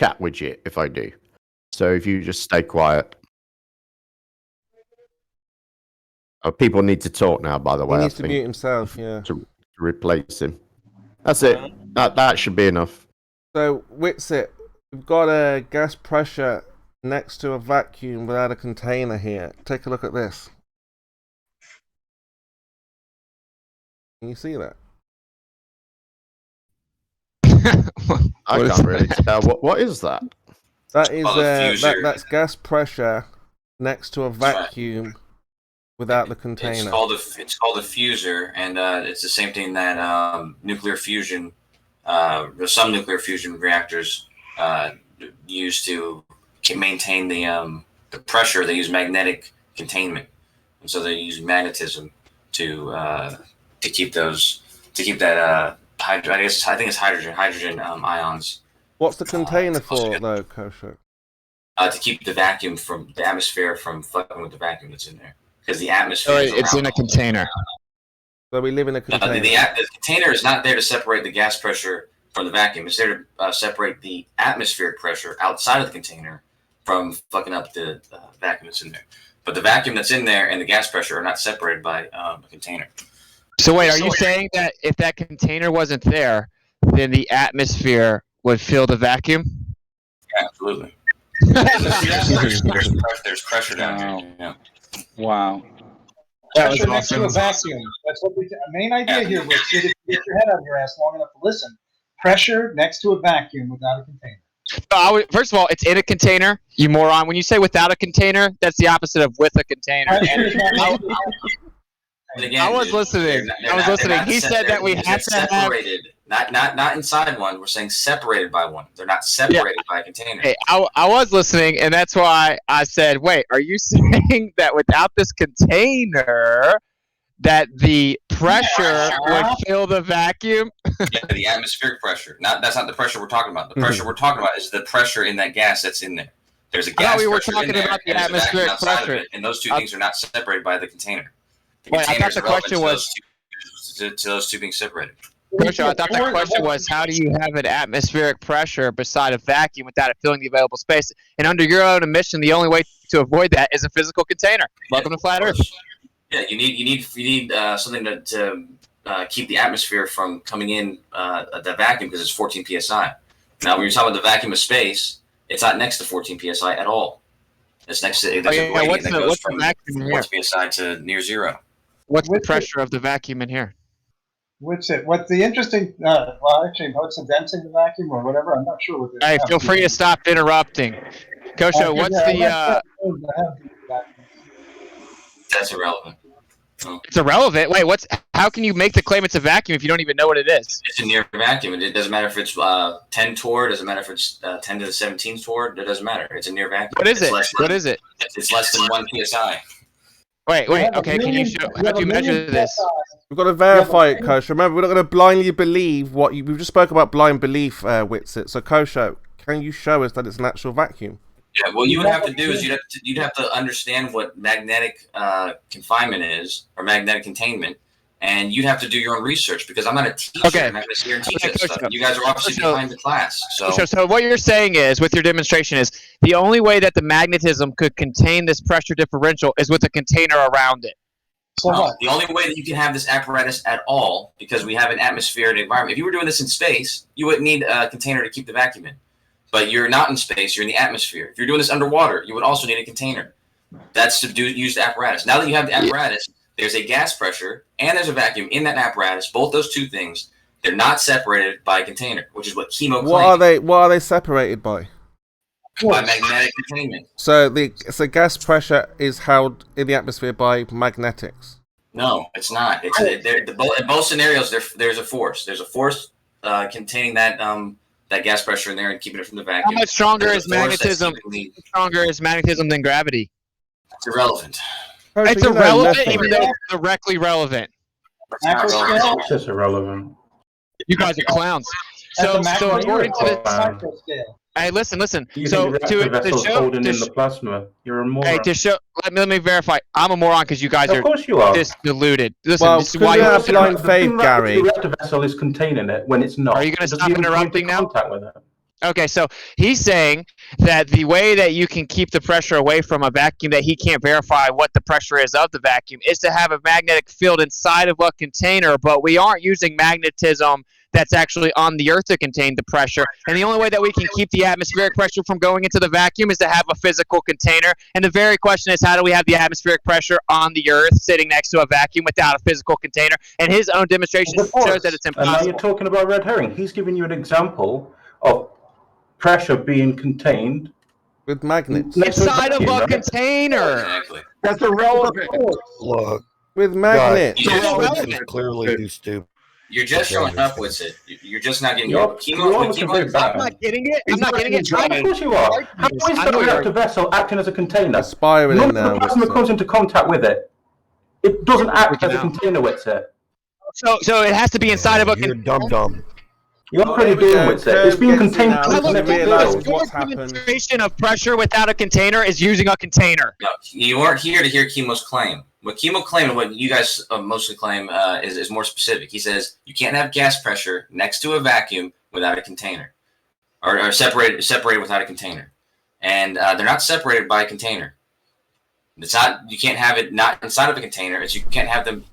chat widget if I do. So if you just stay quiet. Oh, people need to talk now, by the way. He needs to mute himself, yeah. To replace him. That's it. That should be enough. So, Witsit, we've got a gas pressure next to a vacuum without a container here. Take a look at this. Can you see that? I can't really tell. What is that? That is that's gas pressure next to a vacuum without the container. It's called a fuser, and it's the same thing that nuclear fusion. Some nuclear fusion reactors use to maintain the pressure. They use magnetic containment, and so they use magnetism to keep that. I think it's hydrogen ions. What's the container for, though, Kosho? To keep the vacuum from the atmosphere from fucking with the vacuum that's in there, because the atmosphere. It's in a container. So we live in a container. The container is not there to separate the gas pressure from the vacuum. It's there to separate the atmospheric pressure outside of the container from fucking up the vacuum that's in there. But the vacuum that's in there and the gas pressure are not separated by a container. So wait, are you saying that if that container wasn't there, then the atmosphere would fill the vacuum? Yeah, absolutely. There's pressure down here. Yeah. Wow. That was next to a vacuum. That's what the main idea here was to get your head out of your ass long enough to listen. Pressure next to a vacuum without a container. First of all, it's in a container, you moron. When you say without a container, that's the opposite of with a container. I was listening. He said that we have to separated, not inside one. We're saying separated by one. They're not separated by a container. Hey, I was listening, and that's why I said, wait, are you saying that without this container, that the pressure would fill the vacuum? Yeah, the atmospheric pressure. That's not the pressure we're talking about. The pressure we're talking about is the pressure in that gas that's in there. There's a gas we were pressure talking in there, about the and atmospheric pressure. it, and those two things are not separated by the container. The Wait, I thought the question was to those two being separated. Coach, I thought the question was, how do you have an atmospheric pressure beside a vacuum without it filling the available space? And under your own admission, the only way to avoid that is a physical container. Welcome to Flat Earth. Yeah, you need something to keep the atmosphere from coming in the vacuum, because it's 14 psi. Now, when you're talking about the vacuum of space, it's not next to 14 psi at all. It's next to there's a gradient that goes from 14 psi to near zero. What's the pressure of the vacuum in here? What's the interesting? Well, actually, what's the density of the vacuum or whatever? I'm not sure what. Hey, feel free to stop interrupting. Kosho, what's the? That's irrelevant. It's irrelevant. Wait, how can you make the claim it's a vacuum if you don't even know what it is? It's a near vacuum. It doesn't matter if it's 10 torr. It doesn't matter if it's 10 to the 17th torr. It doesn't matter. It's a near vacuum. What is it? What is it? It's less than 1 psi. Wait. Okay, can you show? How do you measure this? We've got to verify it, Kosho. Remember, we're not going to blindly believe what you. We just spoke about blind belief, Witsit. So, Kosho, can you show us that it's an actual vacuum? Yeah. What you would have to do is you'd have to understand what magnetic confinement is, or magnetic containment, and you'd have to do your own research, because I'm not a teacher. Okay. I'm not going to sit here and teach this stuff. You guys are obviously behind the class. So what you're saying is, with your demonstration, is the only way that the magnetism could contain this pressure differential is with a container around it. The only way that you can have this apparatus at all, because we have an atmospheric environment. If you were doing this in space, you wouldn't need a container to keep the vacuum in. But you're not in space, you're in the atmosphere. If you're doing this underwater, you would also need a container. That's to use the apparatus. Now that you have the apparatus, there's a gas pressure and there's a vacuum in that apparatus. Both those two things, they're not separated by a container, which is what chemo claims. What are they separated by? By magnetic containment. So the gas pressure is held in the atmosphere by magnetics. No, it's not. In both scenarios, there's a force. There's a force containing that gas pressure in there and keeping it from the vacuum. How much stronger is magnetism? Stronger is magnetism than gravity? It's irrelevant. It's irrelevant, even though it's directly relevant. It's just irrelevant. You guys are clowns. So according to the hey, listen. So to show, holding in the plasma, you're a moron. Hey, to show, let me verify. I'm a moron because you guys of course you are. Just deluded. Listen, well, this is why you have blind faith, Gary. The reactor vessel is containing it when it's not. Are you going to stop interrupting now? Contact with it. Okay, so he's saying that the way that you can keep the pressure away from a vacuum that he can't verify what the pressure is of the vacuum is to have a magnetic field inside of a container, but we aren't using magnetism that's actually on the Earth to contain the pressure. And the only way that we can keep the atmospheric pressure from going into the vacuum is to have a physical container. And the very question is, how do we have the atmospheric pressure on the Earth sitting next to a vacuum without a physical container? And his own demonstration shows that it's And now impossible. you're talking about red herring. He's giving you an example of pressure being contained with magnets. Inside of a right? container. Exactly. That's irrelevant. Look, With magnets. Guys, So you're, relevant. clearly you stupid. you're just showing up with it. You're just not getting You're- it. you're obviously very bad. I'm not getting it. I'm He's not not getting it. even Of course you are. How is I the know you're- reactor vessel acting as a container? Aspiring None of now. the plasma Whitsit. comes into contact with it. It doesn't act as a Freaking out. container with it. So it has to be inside of a You're container. dumb. You're Oh, pretty here we doing go. with it. It's being Curve gets contained in now. to Look, the look, next look, level. look. What's happened? Demonstration of pressure without a container is using a container. No, you weren't here to hear Chemo's claim. What Chemo claimed and what you guys mostly claim is more specific. He says you can't have gas pressure next to a vacuum without a container, or separated without a container, and they're not separated by a container. It's not. You can't have it not inside of a container. It's you can't have them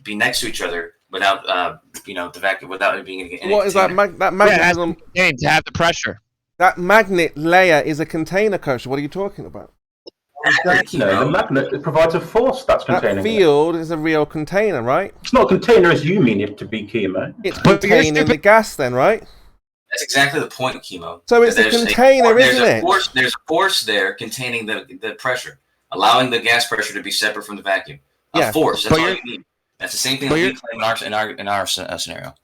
be next to each other without the vacuum without it being in a What is that? container. That Yeah, it has to magnetism? be contained to have the pressure. That magnet layer is a container, Coach. What are you talking about? No, the magnet it provides a force that's That containing it. field is a real container, right? It's not a container as you mean it to be, Chemo. It's But you're containing the stupid. gas, then, right? That's exactly the point, Chemo. So it's a There's container, there's isn't a it? force, there's a force there containing the pressure, allowing the gas pressure to be separate from the vacuum. A Yeah, force. That's but all you're- you need. That's the same thing but that we you're- claim in our scenario.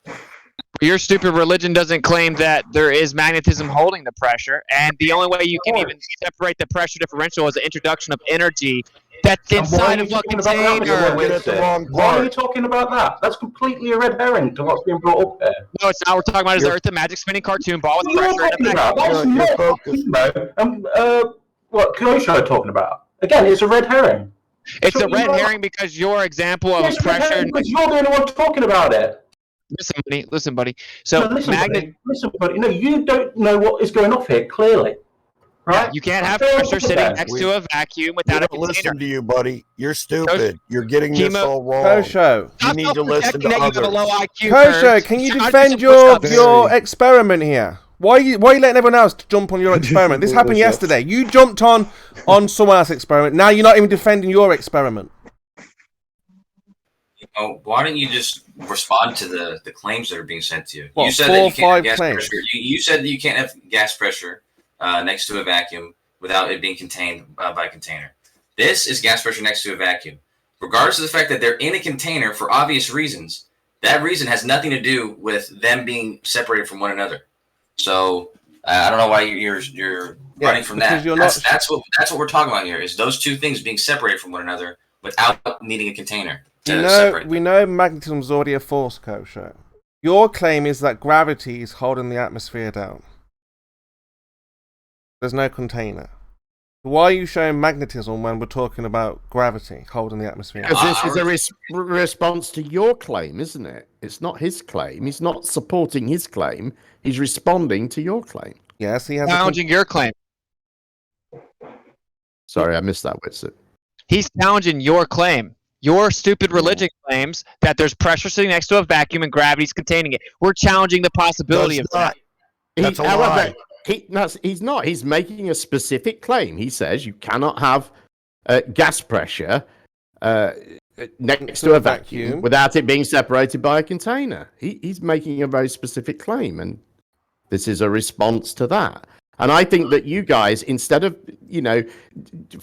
Your stupid religion doesn't claim that there is magnetism holding the pressure, and the only way you can even separate the pressure differential is the introduction of energy that's And why inside are of you a talking about that? container. You're looking at the wrong Why are you part. talking about that? That's completely a red herring to what's being brought up there. No, it's not. We're talking about is the You're- Earth a magic spinning cartoon ball with What are you pressure talking and a about? vacuum. That's You're not focused. Chemo. What Kenosha talking about? Again, it's a red herring. It's So a red you are- herring because your example of Yes, red pressure. herring, because you're the only one talking about it. Listen, buddy. So No, listen, magnet. buddy. No, you don't know what is going off here, clearly. Right? You can't have Fair pressure enough sitting there. next We- to a vacuum We without a don't container. listen to you, buddy. You're stupid. You're getting this Chemo- all wrong. Kosho. Stop need to listen to self-protecting that you have a others. low IQ. Kosho, Kurt. can you Stop defend doing your push-ups. your experiment here? Why are you letting everyone else jump on your experiment? This happened yesterday. You jumped on someone else's experiment. Now you're not even defending your experiment. Why don't you just respond to the claims that are being sent to you? What, you said 4 that or you can't 5 have gas claims? pressure. You said that you can't have gas pressure next to a vacuum without it being contained by a container. This is gas pressure next to a vacuum. Regardless of the fact that they're in a container for obvious reasons, that reason has nothing to do with them being separated from one another. So I don't know why you're running from that. because you're That's what we're talking about here. Is those two things being separated from one another without needing a container to separate. We know magnetism is already a force, Kosho. Your claim is that gravity is holding the atmosphere down. There's no container. Why are you showing magnetism when we're talking about gravity holding the atmosphere down? Because this is a response to your claim, isn't it? It's not his claim. He's not supporting his claim. He's responding to your claim. Yes, he has. Challenging your claim. Sorry, I missed that, Whitsit. He's challenging your claim. Your stupid religion claims that there's pressure sitting next to a vacuum and gravity's containing it. We're challenging the possibility of that. That's a lie. However, He's not. He's making a specific claim. He says you cannot have gas pressure next to a vacuum without it being separated by a container. He's making a very specific claim, and this is a response to that. And I think that you guys, instead of,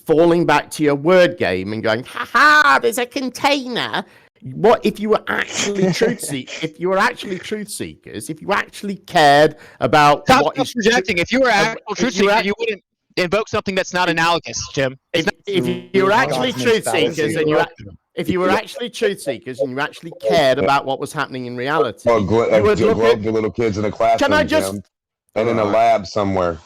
falling back to your word game and going, ha ha, there's a container. What if you were actually truth seekers? If you were actually truth seekers, if you actually cared about stop what is projecting. If you were actual if truth you were seeker, act- you wouldn't invoke something that's not analogous, Jim. if you were actually truth seekers and if you were actually truth seekers and you actually cared about what was happening in reality, Or you would look at- the little kids in a classroom, Can I just- Jim, and in a lab somewhere.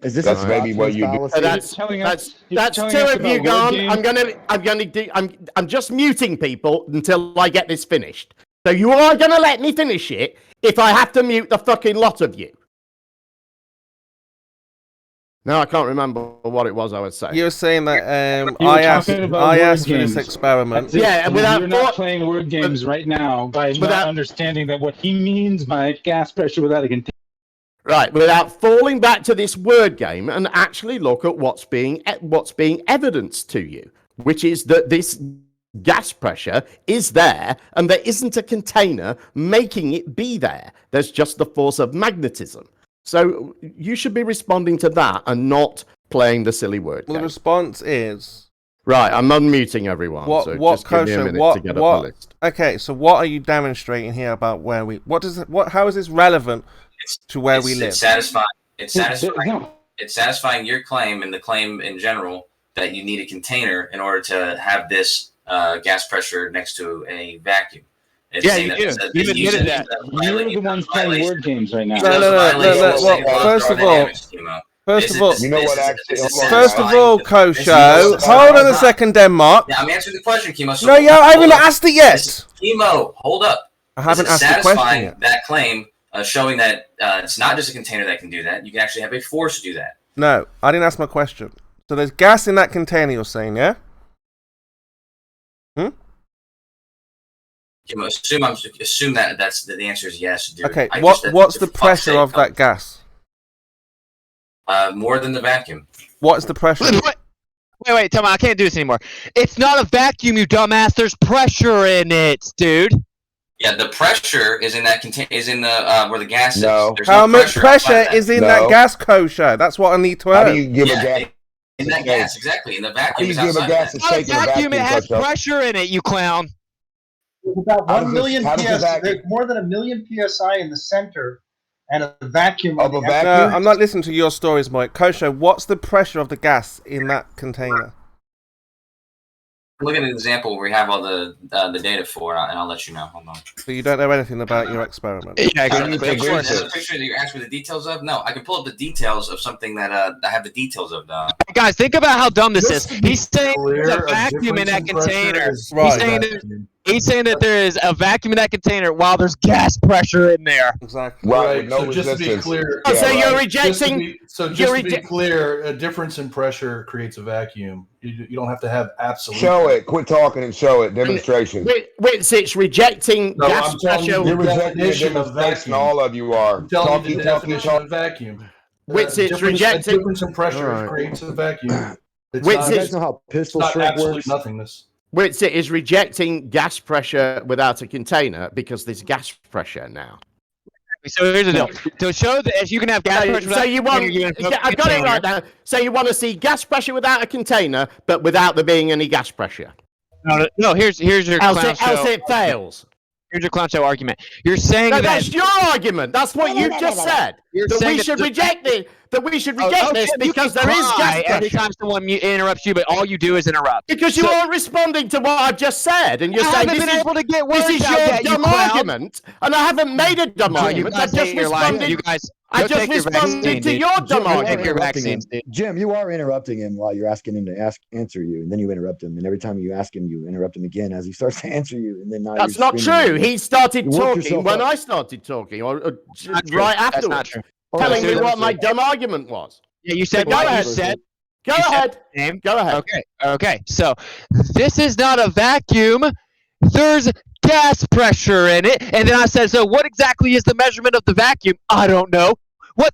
Is this That's a maybe what you do. fallacy? that's telling that's us- you're that's telling two us of you about gone. word I'm just muting people until I get this finished. So you are gonna let me finish it if I have to mute the fucking lot of you. No, I can't remember what it was I was saying. You were saying that You were I asked talking about I word asked for this games. experiment. Yeah, without you're not thought- playing word games right now by not without- understanding that what he means by gas pressure without a container. Right, without falling back to this word game and actually look at what's being evidenced to you, which is that this gas pressure is there and there isn't a container making it be there. There's just the force of magnetism. So you should be responding to that and not playing the silly word Well, game. the response is Right, I'm unmuting everyone. what so what just give me a kosher minute what to get up the what list. okay, so what are you demonstrating here about where we how is this relevant to where we live? It's satisfying. It's satisfying. No. It's satisfying your claim and the claim in general that you need a container in order to have this gas pressure next to a vacuum. It's Yeah, saying you that do. it's a- You've it's using- admitted that. You're the ones playing word games right now. First of all, You know what, actually, hold on, first of guys. all, Kosho, hold on a second, Denmark. Yeah, I'm answering the question, Chemo. No, yeah, I haven't asked it yet. Chemo, hold up. I haven't Is it asked the question satisfying yet. that claim, showing that it's not just a container that can do that. You can actually have a force to do that. No, I didn't ask my question. So there's gas in that container, you're saying, yeah? Chemo, assume that the answer is yes, dude. Okay, I what's just- the for fuck's pressure sake, of that gas? More than the vacuum. What's the pressure? Wait, tell me, I can't do this anymore. It's not a vacuum, you dumbass. There's pressure in it, dude. Yeah, the pressure is in that is in the where the gas No. is. There's How no much pressure outside is in No. that gas, Kosho? That's what I need to How know. do you give Yeah, a gas? in that gas, exactly. In the How do vacuum you is give outside a of gas that. a It's not a shape in a vacuum, it vacuum, has Kosho? pressure in it, you clown. There's about How 1 does million it- how does the PS. vacuum- There's more than 1 million PSI in the center, and a vacuum Of on a the vacuum? No, I'm not listening to your stories, Mike. Kosho, what's the pressure of the gas in that container? Look at an example where we have all the data for, and I'll let you know. Hold on. So you don't know anything about your experiment. Yeah, How do you There's think a this is? picture that you're asking for the details of? No, I can pull up the details of something that I have the details of. Guys, think about how dumb this is. Just to be He's saying clear, there's a a vacuum in that difference in pressure container. is Right. He's saying that there is a vacuum in that container while there's gas pressure in there. Exactly. Right, with no so just to be resistance. clear, Oh, so Yeah, you're right. just to rejecting. be, so just you're to be reject- clear, a difference in pressure creates a vacuum. You don't have to have absolute. Show it. Quit talking and show it. Demonstration. It's rejecting No, gas I'm telling you pressure. the You're rejecting the definition of demonstration. vacuum. All of you are. I'm telling you the Talking, definition of vacuum. Which it's rejecting- A difference in pressure Alright. creates a vacuum. It's Which not, is- You guys know how pistol it's not shrink absolute works? nothingness. Which is rejecting gas pressure without a container because there's gas pressure now. So here's the deal. To show that as you can have gas pressure So without you a want? container, you Yeah, I got it right now. So you want to see gas pressure without a container, but without there being any gas pressure. No, here's your Else clown it, else show. it fails. Here's your clown show argument. You're saying No, that that's your argument. That's what you just said. You're That saying we that should the- reject it. That we should Oh, reject okay, this you because can there is cry gas every pressure. time someone interrupts you, but all you do is interrupt. Because you So- aren't responding to what I've just said, and you're I saying haven't this been is, able to get this words is out your yet, you dumb clown. argument, and I haven't made a dumb No, you argument. guys I've just hate your life. responded. You guys, I go just take your responded vaccine, to dude. your Jim, dumb you are Take your argument. interrupting him. vaccines, dude. Jim, you are interrupting him while you're asking him to answer you, and then you interrupt him, and every time you ask him, you interrupt him again as he starts to answer you, and then now That's you're not screaming true. at him. He started You worked talking yourself when up. I started talking, or Not true. right That's afterwards, not true. Oh, telling so me that's what my true. dumb argument was. Yeah, you said Go what ahead. you said. Go You said ahead. the name. Go ahead. Okay. So this is not a vacuum. There's gas pressure in it. And then I said, so what exactly is the measurement of the vacuum? I don't know.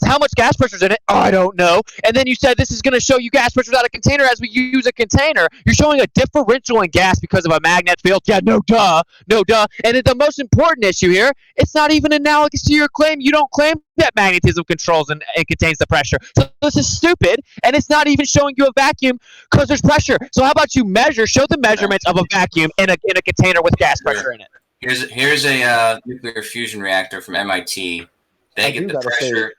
How much gas pressure's in it? I don't know. And then you said this is going to show you gas pressure without a container as we use a container. You're showing a differential in gas because of a magnet field. Yeah, no duh. And then the most important issue here, it's not even analogous to your claim. You don't claim that magnetism controls and contains the pressure. So this is stupid, and it's not even showing you a vacuum because there's pressure. So how about you show the measurements of a vacuum in a container with gas pressure in it. Here's a nuclear fusion reactor from MIT. They I get do the gotta pressure.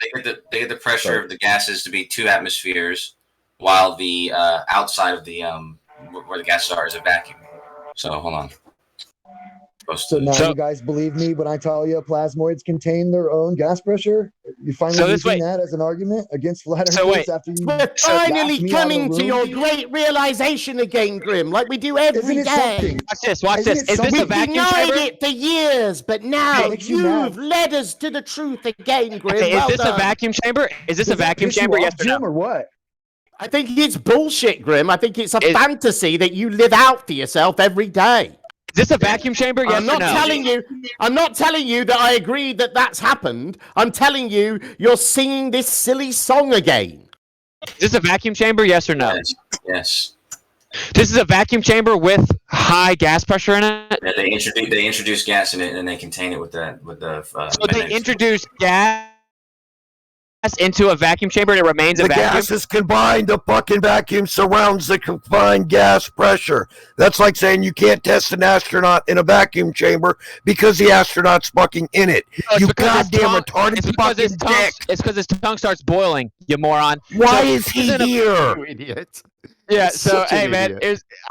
They get the pressure of the gases to be 2 atmospheres, while the outside of the where the gases are is a vacuum. So hold on. So now you guys believe me when I tell you plasmoids contain their own gas pressure? You finally So this using way- that as an argument against flat So earthers wait. after you We're laughed finally me out of the coming to room? your great realization again, Grim, like we do every Isn't it day. something? Watch Isn't this. it Is this a something? vacuum We've denied chamber? it for years, but now It makes you mad. you've led us to the truth again, Grim. Okay, Well is this done. a vacuum chamber? Is this a Does that vacuum piss you chamber? off, Yes or no? Jim, or what? I think it's bullshit, Grim. I think it's a fantasy that you live out for yourself every day. Is this a vacuum chamber? Yes I'm not or no? I'm not telling you that I agree that that's happened. I'm telling you, you're singing this silly song again. Is this a vacuum chamber? Yes or no? Yes. This is a vacuum chamber with high gas pressure in it. Yeah, they introduce gas in it, and then they contain it with the. So they introduce gas into a vacuum chamber, and it remains a vacuum. The gas is combined. The fucking vacuum surrounds the confined gas pressure. That's like saying you can't test an astronaut in a vacuum chamber because the astronaut's fucking in it. No, you goddamn retarded it's fucking dick. It's because his tongue starts boiling, you moron. Why is he here? You idiot. Yeah, so, hey, man,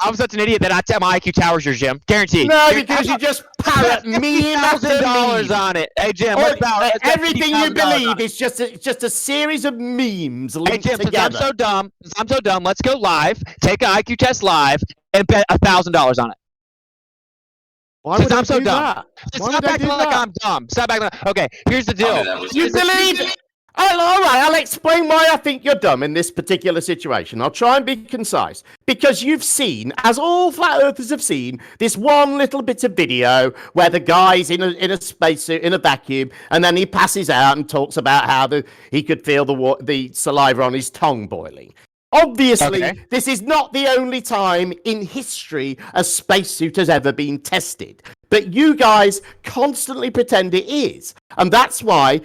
I'm such an idiot that my IQ towers your Jim. Guaranteed. No, because you just parrot meme after $50,000 meme. on it. Hey, Jim, let's bow. Everything you believe is just a series of memes linked Jim, together. Since I'm so dumb, let's go live, take an IQ test live, and bet $1,000 on it. Why Since would I'm so do dumb. that? Stop acting like I'm dumb. Stop acting like... Okay, here's the deal. You believe it? All right, I'll explain why I think you're dumb in this particular situation. I'll try and be concise. Because you've seen, as all flat earthers have seen, this one little bit of video where the guy's in a spacesuit, in a vacuum, and then he passes out and talks about how he could feel the saliva on his tongue boiling. Obviously, this is not the only time in history a spacesuit has ever been tested. But you guys constantly pretend it is. And that's why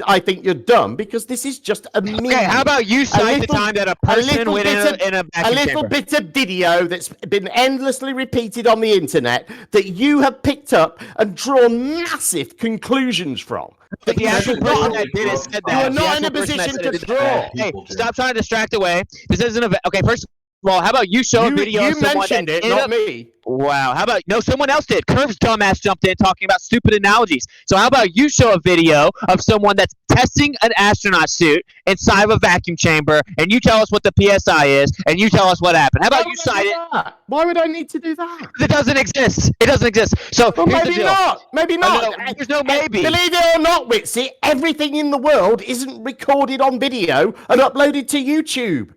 I think you're dumb, because this is just a meme. Okay, how about you cite the time that a person went in a vacuum A little chamber? bit of video that's been endlessly repeated on the internet that you have picked up and drawn massive conclusions from. But the actual person that did it said that. You are The not in a actual person that position said to it- draw. Hey, stop trying to distract away. This isn't a... Okay, first of all, how about you show a video of You someone mentioned that it, not me. Wow. How about... No, someone else did. Curve's dumbass jumped in talking about stupid analogies. So how about you show a video of someone that's testing an astronaut suit inside of a vacuum chamber, and you tell us what the PSI is, and you tell us what happened. How about you cite it? Why would I need to do that? It doesn't exist. It doesn't exist. So Well, here's the maybe deal. not. Maybe not. No, there's no maybe. Believe it or not, Witsy, everything in the world isn't recorded on video and uploaded to YouTube.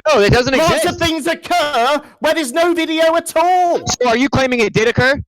No, it doesn't exist. Lots of things occur where there's no video at all. So are you claiming it did occur?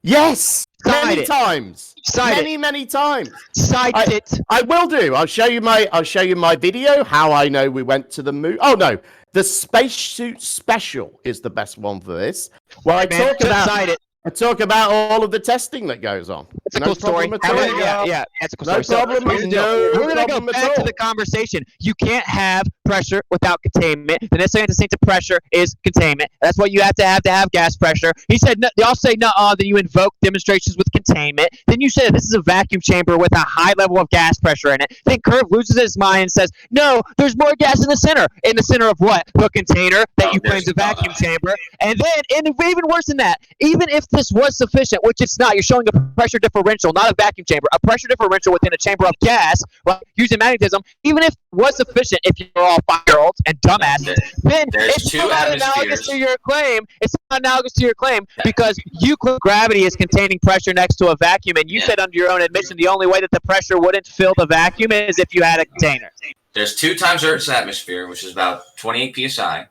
Yes, Cite many it. times. Cite Many times. Cite it. I will do. I'll show you my video. How I know we went to the moon. Oh no, the spacesuit special is the best one for this. Well, Cite it. I talk about all of the testing that goes on. It's a cool story. Yeah, that's a cool No story. problem. Here's the deal. No We're gonna go problem at back to all. the conversation. You can't have pressure without containment. The necessary antecedent to pressure is containment. That's what you have to have gas pressure. He said, they all say no. Then you invoke demonstrations with containment. Then you say this is a vacuum chamber with a high level of gas pressure in it. Then Curve loses his mind and says, no, there's more gas in the center. In the center of what? The container that you claim is a vacuum chamber. And then, and even worse than that, even if this was sufficient, which it's not, you're showing a pressure differential, not a vacuum chamber, a pressure differential within a chamber of gas, right, using magnetism. Even if it was sufficient, if you're all 5-year-olds and dumbasses, then it's not analogous to your claim. It's not analogous to your claim because you claim gravity is containing pressure next to a vacuum, and you said under your own admission the only way that the pressure wouldn't fill the vacuum is if you had a container. There's 2 times Earth's atmosphere, which is about 28 psi,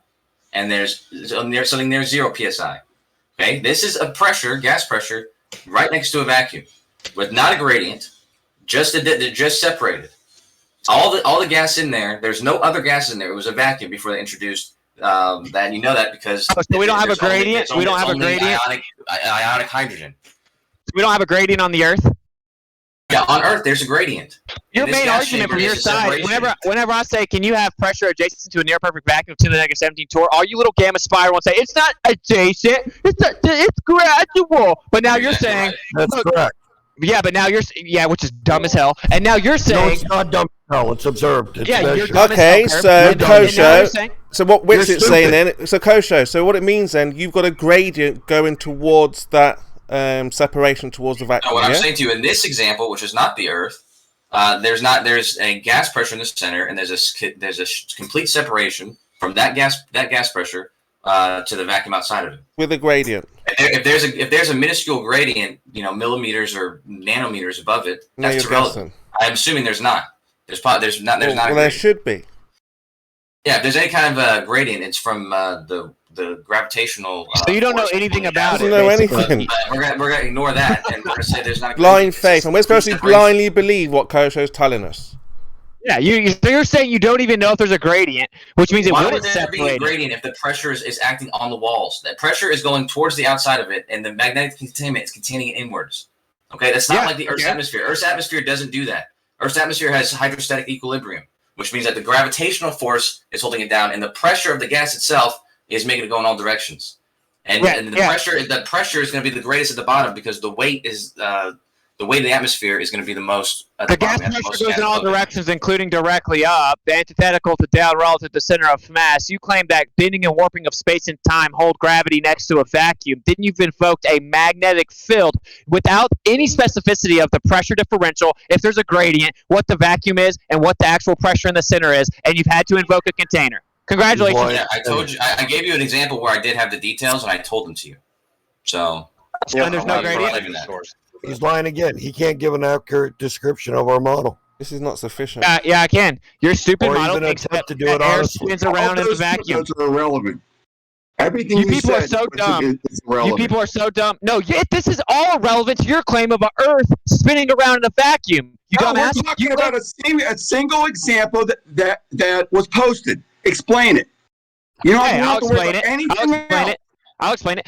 and there's something near 0 psi. Okay, this is a pressure, gas pressure, right next to a vacuum, with not a gradient, just separated. All the gas in there. There's no other gas in there. It was a vacuum before they introduced that. You know that because so we don't have a gradient. We don't have a gradient. Ionic hydrogen. We don't have a gradient on the Earth. Yeah, on Earth there's a gradient. Your main argument from your side, whenever I say, can you have pressure adjacent to a near perfect vacuum to the -17 torr, all you little gamma spiral and say, it's not adjacent, it's gradual. But now you're saying, That's correct. Yeah, but now which is dumb as hell. And now you're saying, No, it's not dumb as hell. It's observed. It's yeah, you're measured. dumb as Okay, hell, so Curve. And now you're Kosho. saying- So what You're Witsit's saying stupid. then? So Kosho. So what it means then? You've got a gradient going towards that separation towards the vacuum. No, what I'm yeah? saying to you in this example, which is not the Earth, there's a gas pressure in the center, and there's a complete separation from that gas pressure to the vacuum outside of it. With a gradient. If there's a minuscule gradient, millimeters or nanometers above it, No, that's you're irrelevant. guessing. I'm assuming there's not. There's not. Well, there should be. Yeah, if there's any kind of gradient, it's from the gravitational. So you don't know anything about it. Doesn't know anything. We're gonna ignore that, and we're gonna say there's not a blind faith, and we're supposed to blindly believe what Kosho's telling us. Yeah, you're saying you don't even know if there's a gradient, which means it Why wouldn't would there be a separate. gradient if the pressure is acting on the walls? That pressure is going towards the outside of it, and the magnetic containment is containing it inwards. Okay, that's not like the Earth's atmosphere. Earth's atmosphere doesn't do that. Earth's atmosphere has hydrostatic equilibrium, which means that the gravitational force is holding it down, and the pressure of the gas itself is making it go in all directions. And the pressure is going to be the greatest at the bottom because the weight is the weight of the atmosphere is going to be the most. The gas pressure goes in all directions, including directly up. The antithetical to down relative to the center of mass. You claim that bending and warping of space and time hold gravity next to a vacuum. Then you've invoked a magnetic field without any specificity of the pressure differential, if there's a gradient, what the vacuum is, and what the actual pressure in the center is, and you've had to invoke a container. Congratulations. Well, yeah, I told you. I gave you an example where I did have the details, and I told them to you. So and there's no gradient. He's lying again. He can't give an accurate description of our model. This is not sufficient. Yeah, I can. Your stupid Or model even thinks attempt that to do it air honestly. spins around in the vacuum. Those are irrelevant. Everything You people are said so dumb. is irrelevant. You people are so dumb. No, this is all relevant to your claim of Earth spinning around in a vacuum. You No, dumbass. we're talking about a single example that was posted. Explain it. You don't have to worry about anything else. I'll explain it.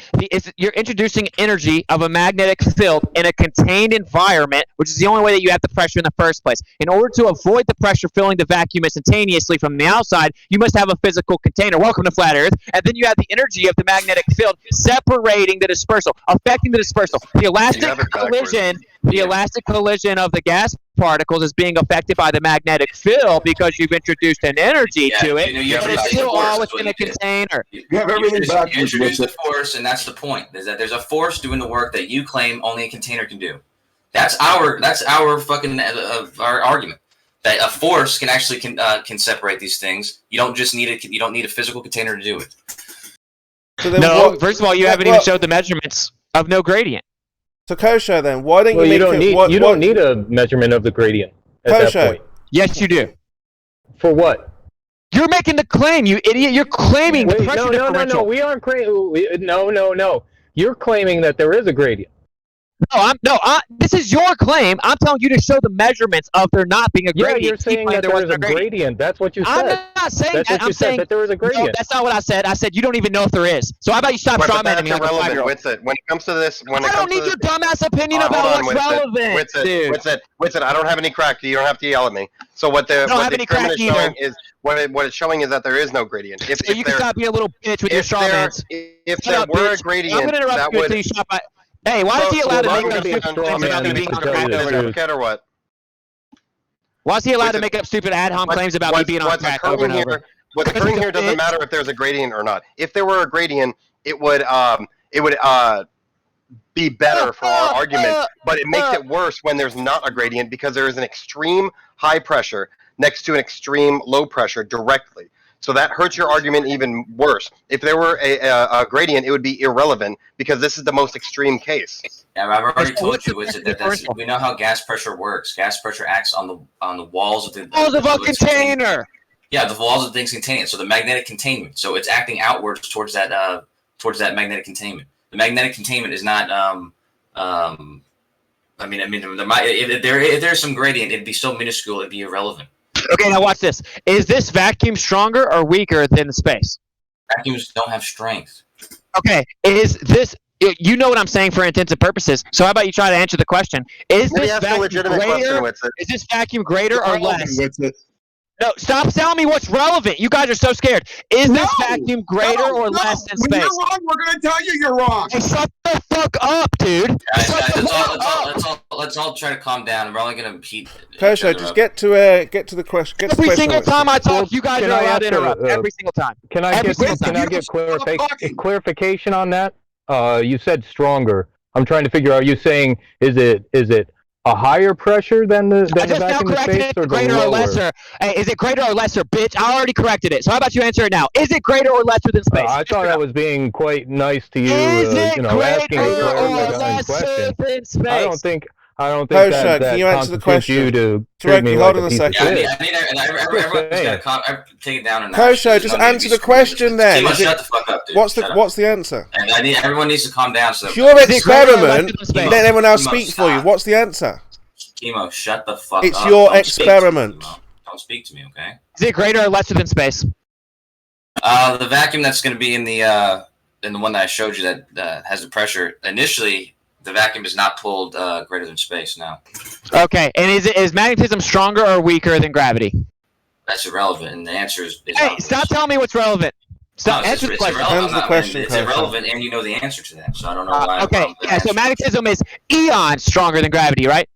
You're introducing energy of a magnetic field in a contained environment, which is the only way that you have the pressure in the first place. In order to avoid the pressure filling the vacuum instantaneously from the outside, you must have a physical container. Welcome to Flat Earth. And then you have the energy of the magnetic field separating the dispersal, affecting the dispersal. The elastic collision of the gas particles is being affected by the magnetic field because you've introduced an energy to it. But it's still all within a container. You have everything backwards. You introduce the force, and that's the point. Is that there's a force doing the work that you claim only a container can do. That's our fucking our argument. That a force can actually can separate these things. You don't just need you don't need a physical container to do it. So no, first of all, you haven't even showed the measurements of no gradient. So Kosho, then why don't you don't need a measurement of the gradient at that point. Yes, you do. For what? You're making the claim, you idiot. You're claiming the pressure differential. No. We aren't claiming. No. You're claiming that there is a gradient. This is your claim. I'm telling you to show the measurements of there not being a gradient. Yeah, you're saying that there was a gradient. That's what you said. I'm not saying that. I'm saying that there was a gradient. No, that's not what I said. I said you don't even know if there is. So how about you stop strawmanning me like a 5-year-old? When it comes to this, I don't need your dumbass opinion about what's relevant, dude. Witsit, I don't have any crack. You don't have to yell at me. So what the experiment is showing is what it's showing is that there is no gradient. If you can stop being a little bitch with your strawmans. If there were a gradient, I'm gonna interrupt you until you stop. Hey, why is he allowed to make up stupid claims about me being on crack over? Or what? Why is he allowed to make up stupid ad hoc claims about me being on crack over and over? What's occurring here doesn't matter if there's a gradient or not. If there were a gradient, it would be better for our argument, but it makes it worse when there's not a gradient because there is an extreme high pressure next to an extreme low pressure directly. So that hurts your argument even worse. If there were a gradient, it would be irrelevant because this is the most extreme case. Yeah, I've already told you that we know how gas pressure works. Gas pressure acts on the walls of the walls of a container. Yeah, the walls of things containing it. So the magnetic containment. So it's acting outwards towards that magnetic containment. The magnetic containment is not. If there's some gradient, it'd be so minuscule, it'd be irrelevant. Okay, now watch this. Is this vacuum stronger or weaker than space? Vacuums don't have strength. Okay, is this... You know what I'm saying for intents and purposes, so how about you try to answer the question. Is this vacuum greater or less? No, stop telling me what's relevant. You guys are so scared. Is this vacuum greater or less than space? When you're wrong, we're going to tell you you're wrong. Hey, shut the fuck up, dude. Guys, let's all try to calm down. We're only going to repeat. Kosho, just get to the question. Every single time I talk, you guys are allowed to interrupt. Every single time. Can I get clarification on that? You said stronger. I'm trying to figure out. Are you saying is it a higher pressure than the vacuum in space, or greater or lesser? Hey, is it greater or lesser, bitch? I already corrected it. So how about you answer it now? Is it greater or lesser than space? I thought I was being quite nice to you. Is it asking greater a or lesser question. than space? I I don't think Kosher, that can you answer the constitutes question? you to treat me Tareqi, like hold a on a piece of second. shit. Everyone's got to take it down a notch. Kosher, just answer the question then. Kimo, Is it- shut the fuck up, dude. What's Shut up. the answer? And everyone needs to calm down. So It's your experiment. Kimo, Let everyone else Kimo, speak for you. stop. What's the answer? Kimo, shut the fuck up. It's your Don't speak to me, experiment. Kimo. Don't speak to me, okay? Is it greater or lesser than space? The vacuum that's going to be in the one that I showed you that has the pressure. Initially, the vacuum is not pulled greater than space now. Okay, and is magnetism stronger or weaker than gravity? That's irrelevant, and the answer is Hey, obvious. stop telling me what's relevant. Stop. Answer the question. It's irrelevant, and you know the answer to that, so I don't know why. Okay, yeah, so magnetism is eons stronger than gravity, right?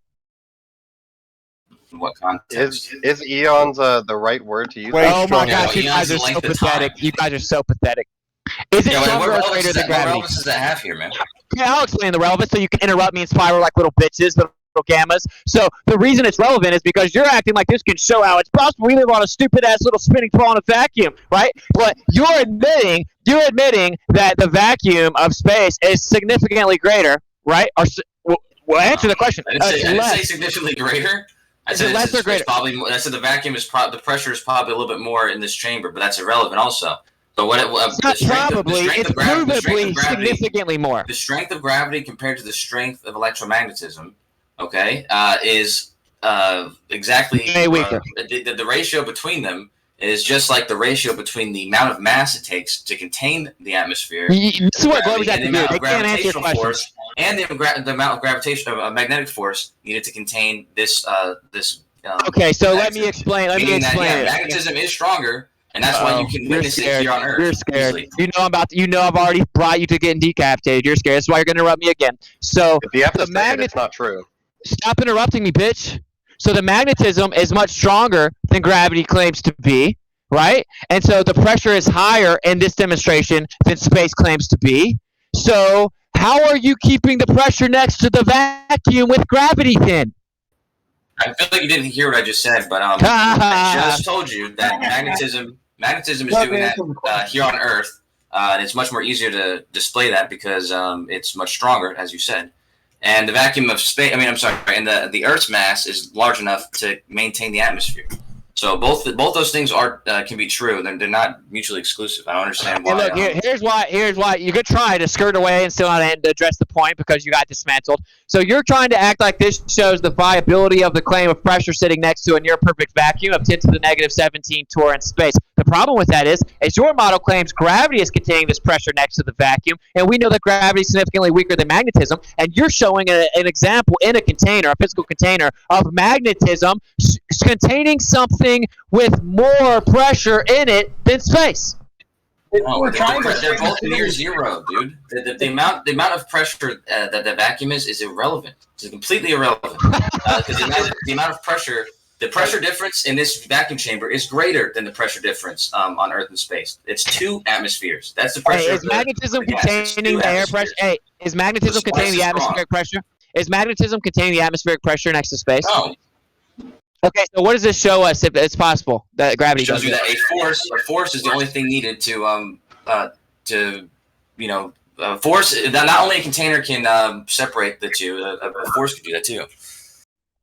In what context? Is eons the right word to use? Oh my gosh, you guys are so pathetic. You guys are so pathetic. Is it stronger or greater than What gravity? relevance does that have here, man? Yeah, I'll explain the relevance so you can interrupt me and spiral like little bitches, little gammas. So the reason it's relevant is because you're acting like this can show how it's possible. We live on a stupid-ass little spinning ball in a vacuum, right? But you're admitting that the vacuum of space is significantly greater, right? Or well, answer the question. I didn't say significantly greater. I said less or greater? Probably. I said the vacuum is the pressure is probably a little bit more in this chamber, but that's irrelevant also. But what it's not probably, it's provably significantly more. The strength of gravity compared to the strength of electromagnetism, okay, is exactly weaker. The ratio between them is just like the ratio between the amount of mass it takes to contain the atmosphere. This is what globes have to do. They can't answer your gravitational force questions. and the amount of gravitational magnetic force needed to contain this Okay, so let me explain. Meaning that, it. magnetism is stronger, and that's why you can witness it here on Earth. You're scared. Easily. You know I've already brought you to getting decapitated. You're scared. That's why you're going to interrupt me again. So If you have to the stick it, magnet. it's not true. Stop interrupting me, bitch. So the magnetism is much stronger than gravity claims to be, right? And so the pressure is higher in this demonstration than space claims to be. So how are you keeping the pressure next to the vacuum with gravity then? I feel like you didn't hear what I just said, but I just told you that magnetism is doing that here on Earth, and it's much more easier to display that because it's much stronger, as you said. And the vacuum of space, and the Earth's mass is large enough to maintain the atmosphere. So both those things can be true. They're not mutually exclusive. I don't understand why. Hey, look, here's why you could try to skirt away and still not address the point because you got dismantled. So you're trying to act like this shows the viability of the claim of pressure sitting next to a near perfect vacuum of 10 to the negative 17 torr in space. The problem with that is your model claims gravity is containing this pressure next to the vacuum, and we know that gravity is significantly weaker than magnetism, and you're showing an example in a container, a physical container, of magnetism containing something with more pressure in it than space. No, they're both near zero, dude. The amount of pressure that the vacuum is irrelevant. It's completely irrelevant because the amount of pressure. The pressure difference in this vacuum chamber is greater than the pressure difference on Earth and space. It's 2 atmospheres. That's the pressure. Hey, is magnetism containing the air pressure? Hey, is magnetism containing the atmospheric pressure? Is magnetism containing the atmospheric pressure next to space? No. Okay, so what does this show us if it's possible that gravity It shows does you it? that a force is the only thing needed to force. Not only a container can separate the two, a force could do that too.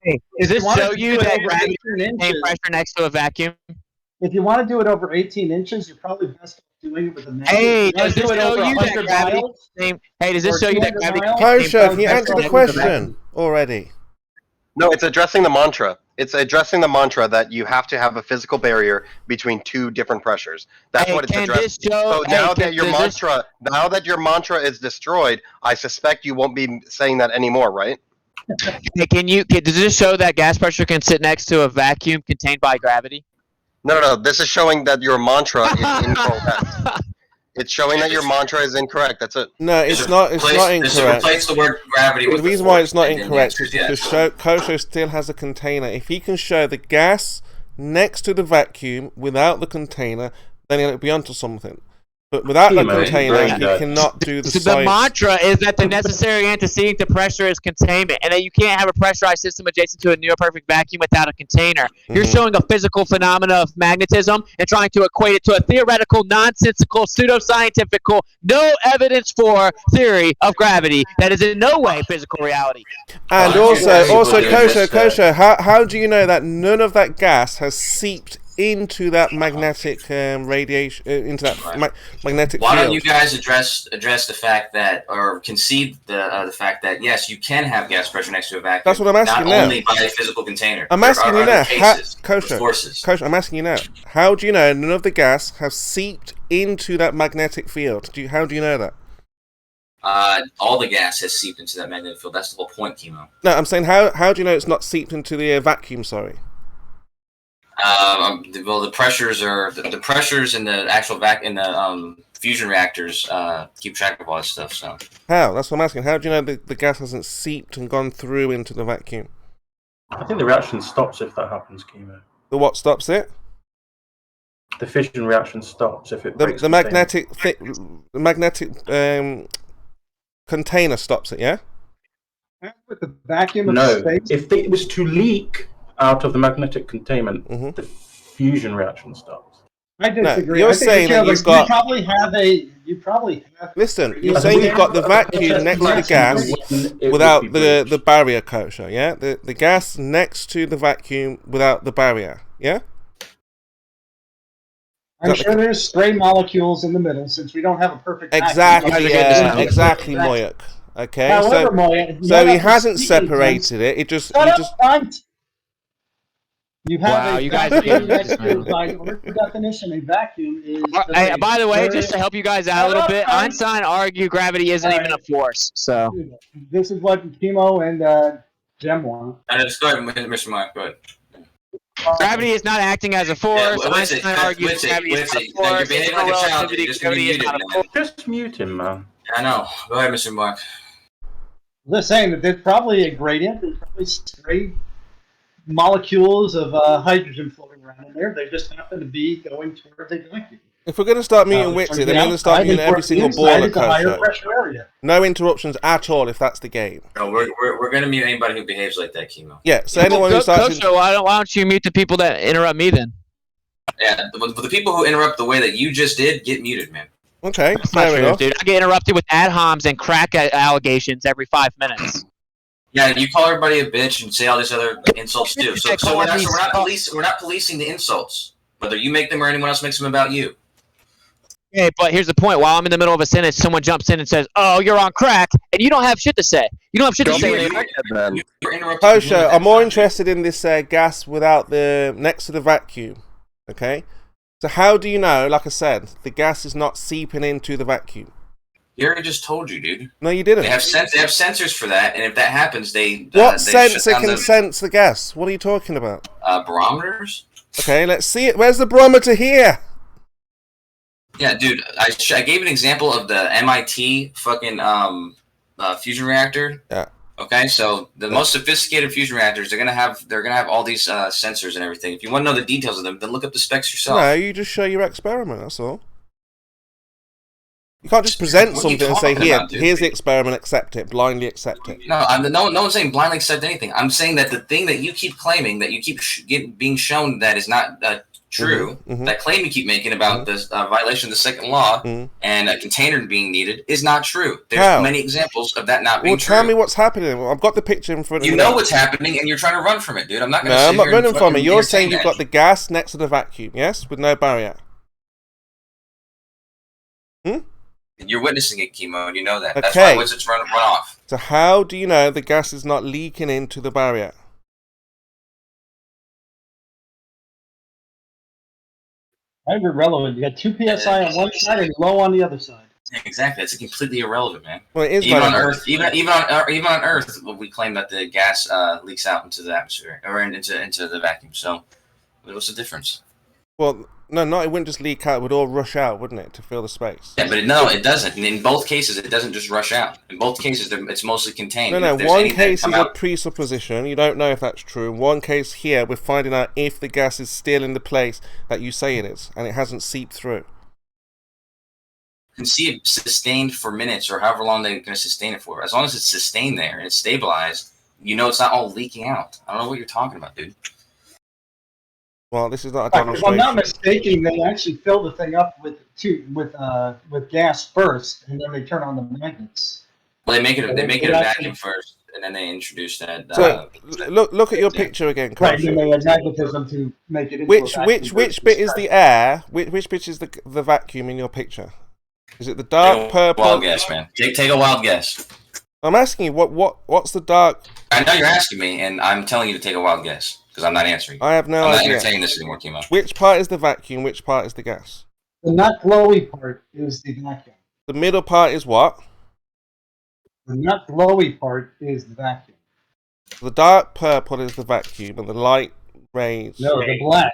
Hey, does this show you that gravity contains pressure next to a vacuum? If you want to do it over 18 inches, you're probably best off doing it with a magnet. Hey, does this show you that gravity? Hey, does this show you that gravity? Kosher, can you answer the question already? No, it's addressing the mantra. It's addressing the mantra that you have to have a physical barrier between 2 different pressures. That's what it's addressing. So now that your mantra is destroyed, I suspect you won't be saying that anymore, right? Hey, does this show that gas pressure can sit next to a vacuum contained by gravity? No. This is showing that your mantra is incorrect. It's showing that your mantra is incorrect. That's it. No, it's not. It's not incorrect. Replace the word gravity with the reason why it's not incorrect is because Kosher still has a container. If he can show the gas next to the vacuum without the container, then he'll be onto something. But without the Chemo, container, brain he dead. cannot do the So the science. mantra is that the necessary antecedent to pressure is containment, and that you can't have a pressurized system adjacent to a near-perfect vacuum without a container. You're showing a physical phenomena of magnetism and trying to equate it to a theoretical, nonsensical, pseudoscientifical, no evidence for theory of gravity that is in no way physical reality. And also, Kosho, how do you know that none of that gas has seeped into that magnetic radiation, into that magnetic Why field? don't you guys address the fact that, or concede the fact that yes, you can have gas pressure next to a vacuum. That's what I'm asking not now. only by a physical container. I'm There asking are you other now, cases with Kosho, forces. I'm asking you now, how do you know none of the gas has seeped into that magnetic field? How do you know that? All the gas has seeped into that magnetic field. That's the whole point, Chemo. No, I'm saying how do you know it's not seeped into the vacuum? Sorry. Well, the pressures are the pressures in the actual fusion reactors keep track of all that stuff. So How? That's what I'm asking. How do you know the gas hasn't seeped and gone through into the vacuum? I think the reaction stops if that happens, Chemo. The what stops it? The fission reaction stops if it breaks The magnetic container stops it. Yeah. With the vacuum of No, space. if it was to leak out of the magnetic containment, the fusion reaction stops. I disagree. You're I think saying that you probably have a. You probably have. Listen, you're saying you've got the vacuum next to the gas without the barrier, Kosho, yeah? The gas next to the vacuum without the barrier, yeah? I'm sure there's stray molecules in the middle since we don't have a perfect vacuum. Exactly, Moyak. Okay, However, so Moyak, he hasn't separated it. It just you have Wow, a you guys vacuum are next to, by definition, a vacuum is. Hey, by the way, just to help you guys out a little bit, Einstein argued gravity isn't even a force. So this is what Chemo and Jem want. just go ahead, Mr. Mark. Go ahead. Gravity is not acting as a force. Yeah, Einstein argued gravity is not a force. You're behaving like a child. Relativity, You're just gonna be gravity is muted, not a man. force. Just mute him, man. I know. Go ahead, Mr. Mark. Just saying that there's probably a gradient. There's probably stray molecules of hydrogen floating around in there. They just happen to be going towards a vacuum. If we're going to start muting Wixit, then we're going to start muting every single baller, Kosho. No interruptions at all if that's the game. No, we're going to mute anybody who behaves like that, Chemo. Yeah, so anyone who starts... Kosho, why don't you mute the people that interrupt me then? Yeah, but the people who interrupt the way that you just did, get muted, man. Okay, fair enough. Dude, I get interrupted with ad homs and crack allegations every 5 minutes. Yeah, you call everybody a bitch and say all these other insults too. So we're not policing the insults, whether you make them or anyone else makes them about you. Okay, but here's the point. While I'm in the middle of a sentence, someone jumps in and says, "Oh, you're on crack," and you don't have shit to say. You don't have shit to say. Kosho, I'm more interested in this gas without next to the vacuum. Okay, so how do you know? Like I said, the gas is not seeping into the vacuum. He already just told you, dude. No, you didn't. They have sensors for that, and if that happens, What sensor can sense the gas? What are you talking about? Barometers. Okay, let's see it. Where's the barometer here? Yeah, dude. I gave an example of the MIT fucking fusion reactor. Yeah. Okay, so the most sophisticated fusion reactors, they're gonna have all these sensors and everything. If you want to know the details of them, then look up the specs yourself. No, you just show your experiment. That's all. You can't just present something and say, here's the experiment, accept it, blindly accept it. No, no one's saying blindly accept anything. I'm saying that the thing that you keep claiming, that you keep being shown that is not true, that claim you keep making about this violation of the second law and a container being needed is not true. There's many examples of that not being true. Well, tell me what's happening. I've got the picture in front of me. You know what's happening, and you're trying to run from it, dude. I'm not going to No, I'm not running from it. You're saying you've got the gas next to the vacuum, yes? With no barrier. You're witnessing it, Chemo, and you know that. Okay. That's why wizards run off. So how do you know the gas is not leaking into the barrier? Kind of irrelevant. You got 2 psi on one side and low on the other side. Yeah, exactly. It's completely irrelevant, man. Well, it is even on Earth. Even on Earth, we claim that the gas leaks out into the atmosphere or into the vacuum. So, what's the difference? Well, no, it wouldn't just leak out. It would all rush out, wouldn't it, to fill the space? Yeah, but it doesn't. And in both cases, it doesn't just rush out. In both cases, it's mostly contained. No. One case is a presupposition. You don't know if that's true. In one case here, we're finding out if the gas is still in the place that you say it is, and it hasn't seeped through. can see it sustained for minutes or however long they're going to sustain it for. As long as it's sustained there and it's stabilized, you know it's not all leaking out. I don't know what you're talking about, dude. Well, this is not a If I'm demonstration. not mistaken, they actually fill the thing up with gas first, and then they turn on the magnets. Well, they make it a vacuum first, and then they introduce that. So look at your picture again, Right, Kosher. and then they add magnetism to make it into Which a vacuum. bit is the air? Which bit is the vacuum in your picture? Is it the dark purple? Wild guess, man. Take a wild guess. I'm asking you what's the dark? I know you're asking me, and I'm telling you to take a wild guess because I'm not answering. I have no I'm idea. not entertaining this anymore, Kimo. Which part is the vacuum? Which part is the gas? The not glowy part is the vacuum. The middle part is what? The not glowy part is the vacuum. The dark purple is the vacuum, and the light rays. No, the black.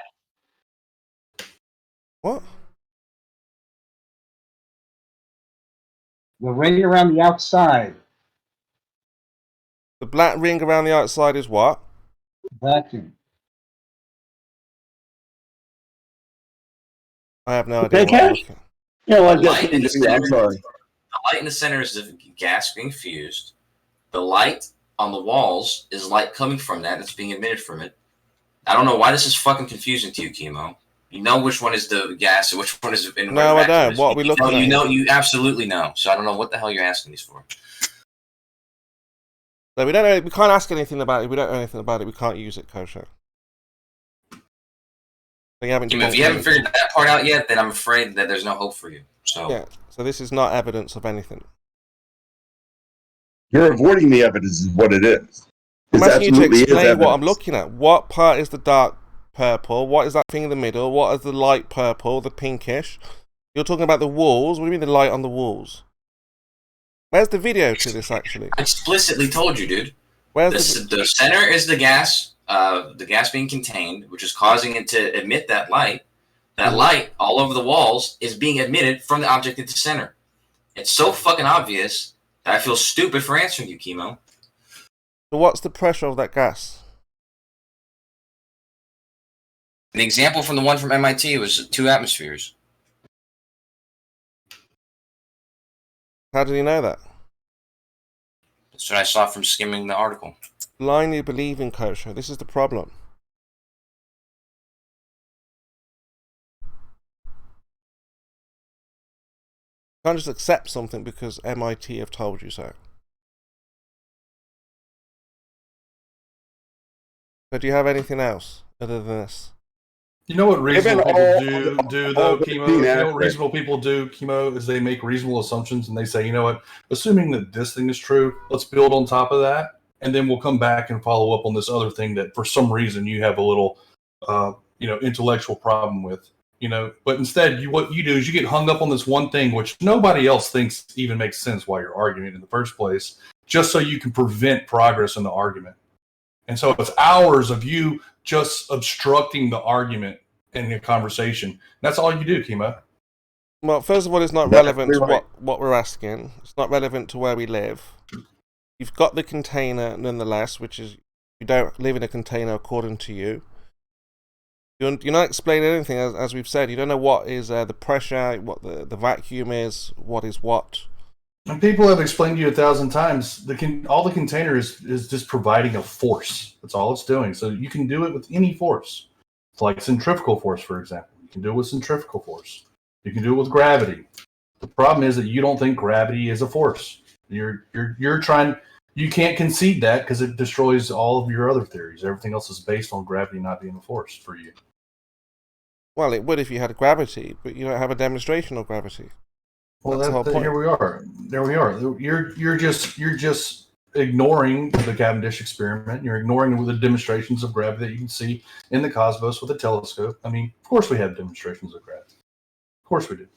What? The ring around the outside. The black ring around the outside is what? Vacuum. I have no idea. The light in the center is the gas being fused. The light on the walls is light coming from that. It's being emitted from it. I don't know why this is fucking confusing to you, Kimo. You know which one is the gas and which one is in No, I don't. What are we looking at? You absolutely know. So I don't know what the hell you're asking these for. No, we don't know. We can't ask anything about it. We don't know anything about it. We can't use it, Kosher. If you haven't figured that part out yet, then I'm afraid that there's no hope for you. So yeah. So this is not evidence of anything. You're avoiding the evidence is what it is. I'm asking you to explain what I'm looking at. What part is the dark purple? What is that thing in the middle? What is the light purple, the pinkish? You're talking about the walls. What do you mean the light on the walls? Where's the video to this, actually? I explicitly told you, dude. Where's the center is the gas being contained, which is causing it to emit that light. That light all over the walls is being emitted from the object at the center. It's so fucking obvious that I feel stupid for answering you, Kimo. So what's the pressure of that gas? An example from the one from MIT was 2 atmospheres. How did you know that? That's what I saw from skimming the article. Blindly believing, Kosher. This is the problem. You can't just accept something because MIT have told you so. So do you have anything else other than this? You know what reasonable people do though, Kimo? You know what reasonable people do, Kimo, is they make reasonable assumptions and they say, you know what, assuming that this thing is true, let's build on top of that, and then we'll come back and follow up on this other thing that for some reason you have a little, intellectual problem with. But instead, what you do is you get hung up on this one thing, which nobody else thinks even makes sense why you're arguing in the first place, just so you can prevent progress in the argument. And so it's hours of you just obstructing the argument in the conversation. That's all you do, Kimo. Well, first of all, it's not relevant to what we're asking. It's not relevant to where we live. You've got the container nonetheless, which is you don't live in a container according to you. You're not explaining anything, as we've said. You don't know what is the pressure, what the vacuum is, what is what. And people have explained to you 1,000 times, all the container is just providing a force. That's all it's doing. So you can do it with any force. It's like centrifugal force, for example. You can do it with centrifugal force. You can do it with gravity. The problem is that you don't think gravity is a force. You're trying. You can't concede that because it destroys all of your other theories. Everything else is based on gravity not being a force for you. Well, it would if you had gravity, but you don't have a demonstration of gravity. Well, here we are. There we are. You're just ignoring the Cavendish experiment. You're ignoring the demonstrations of gravity that you can see in the cosmos with a telescope. I mean, of course we have demonstrations of gravity. Of course we do.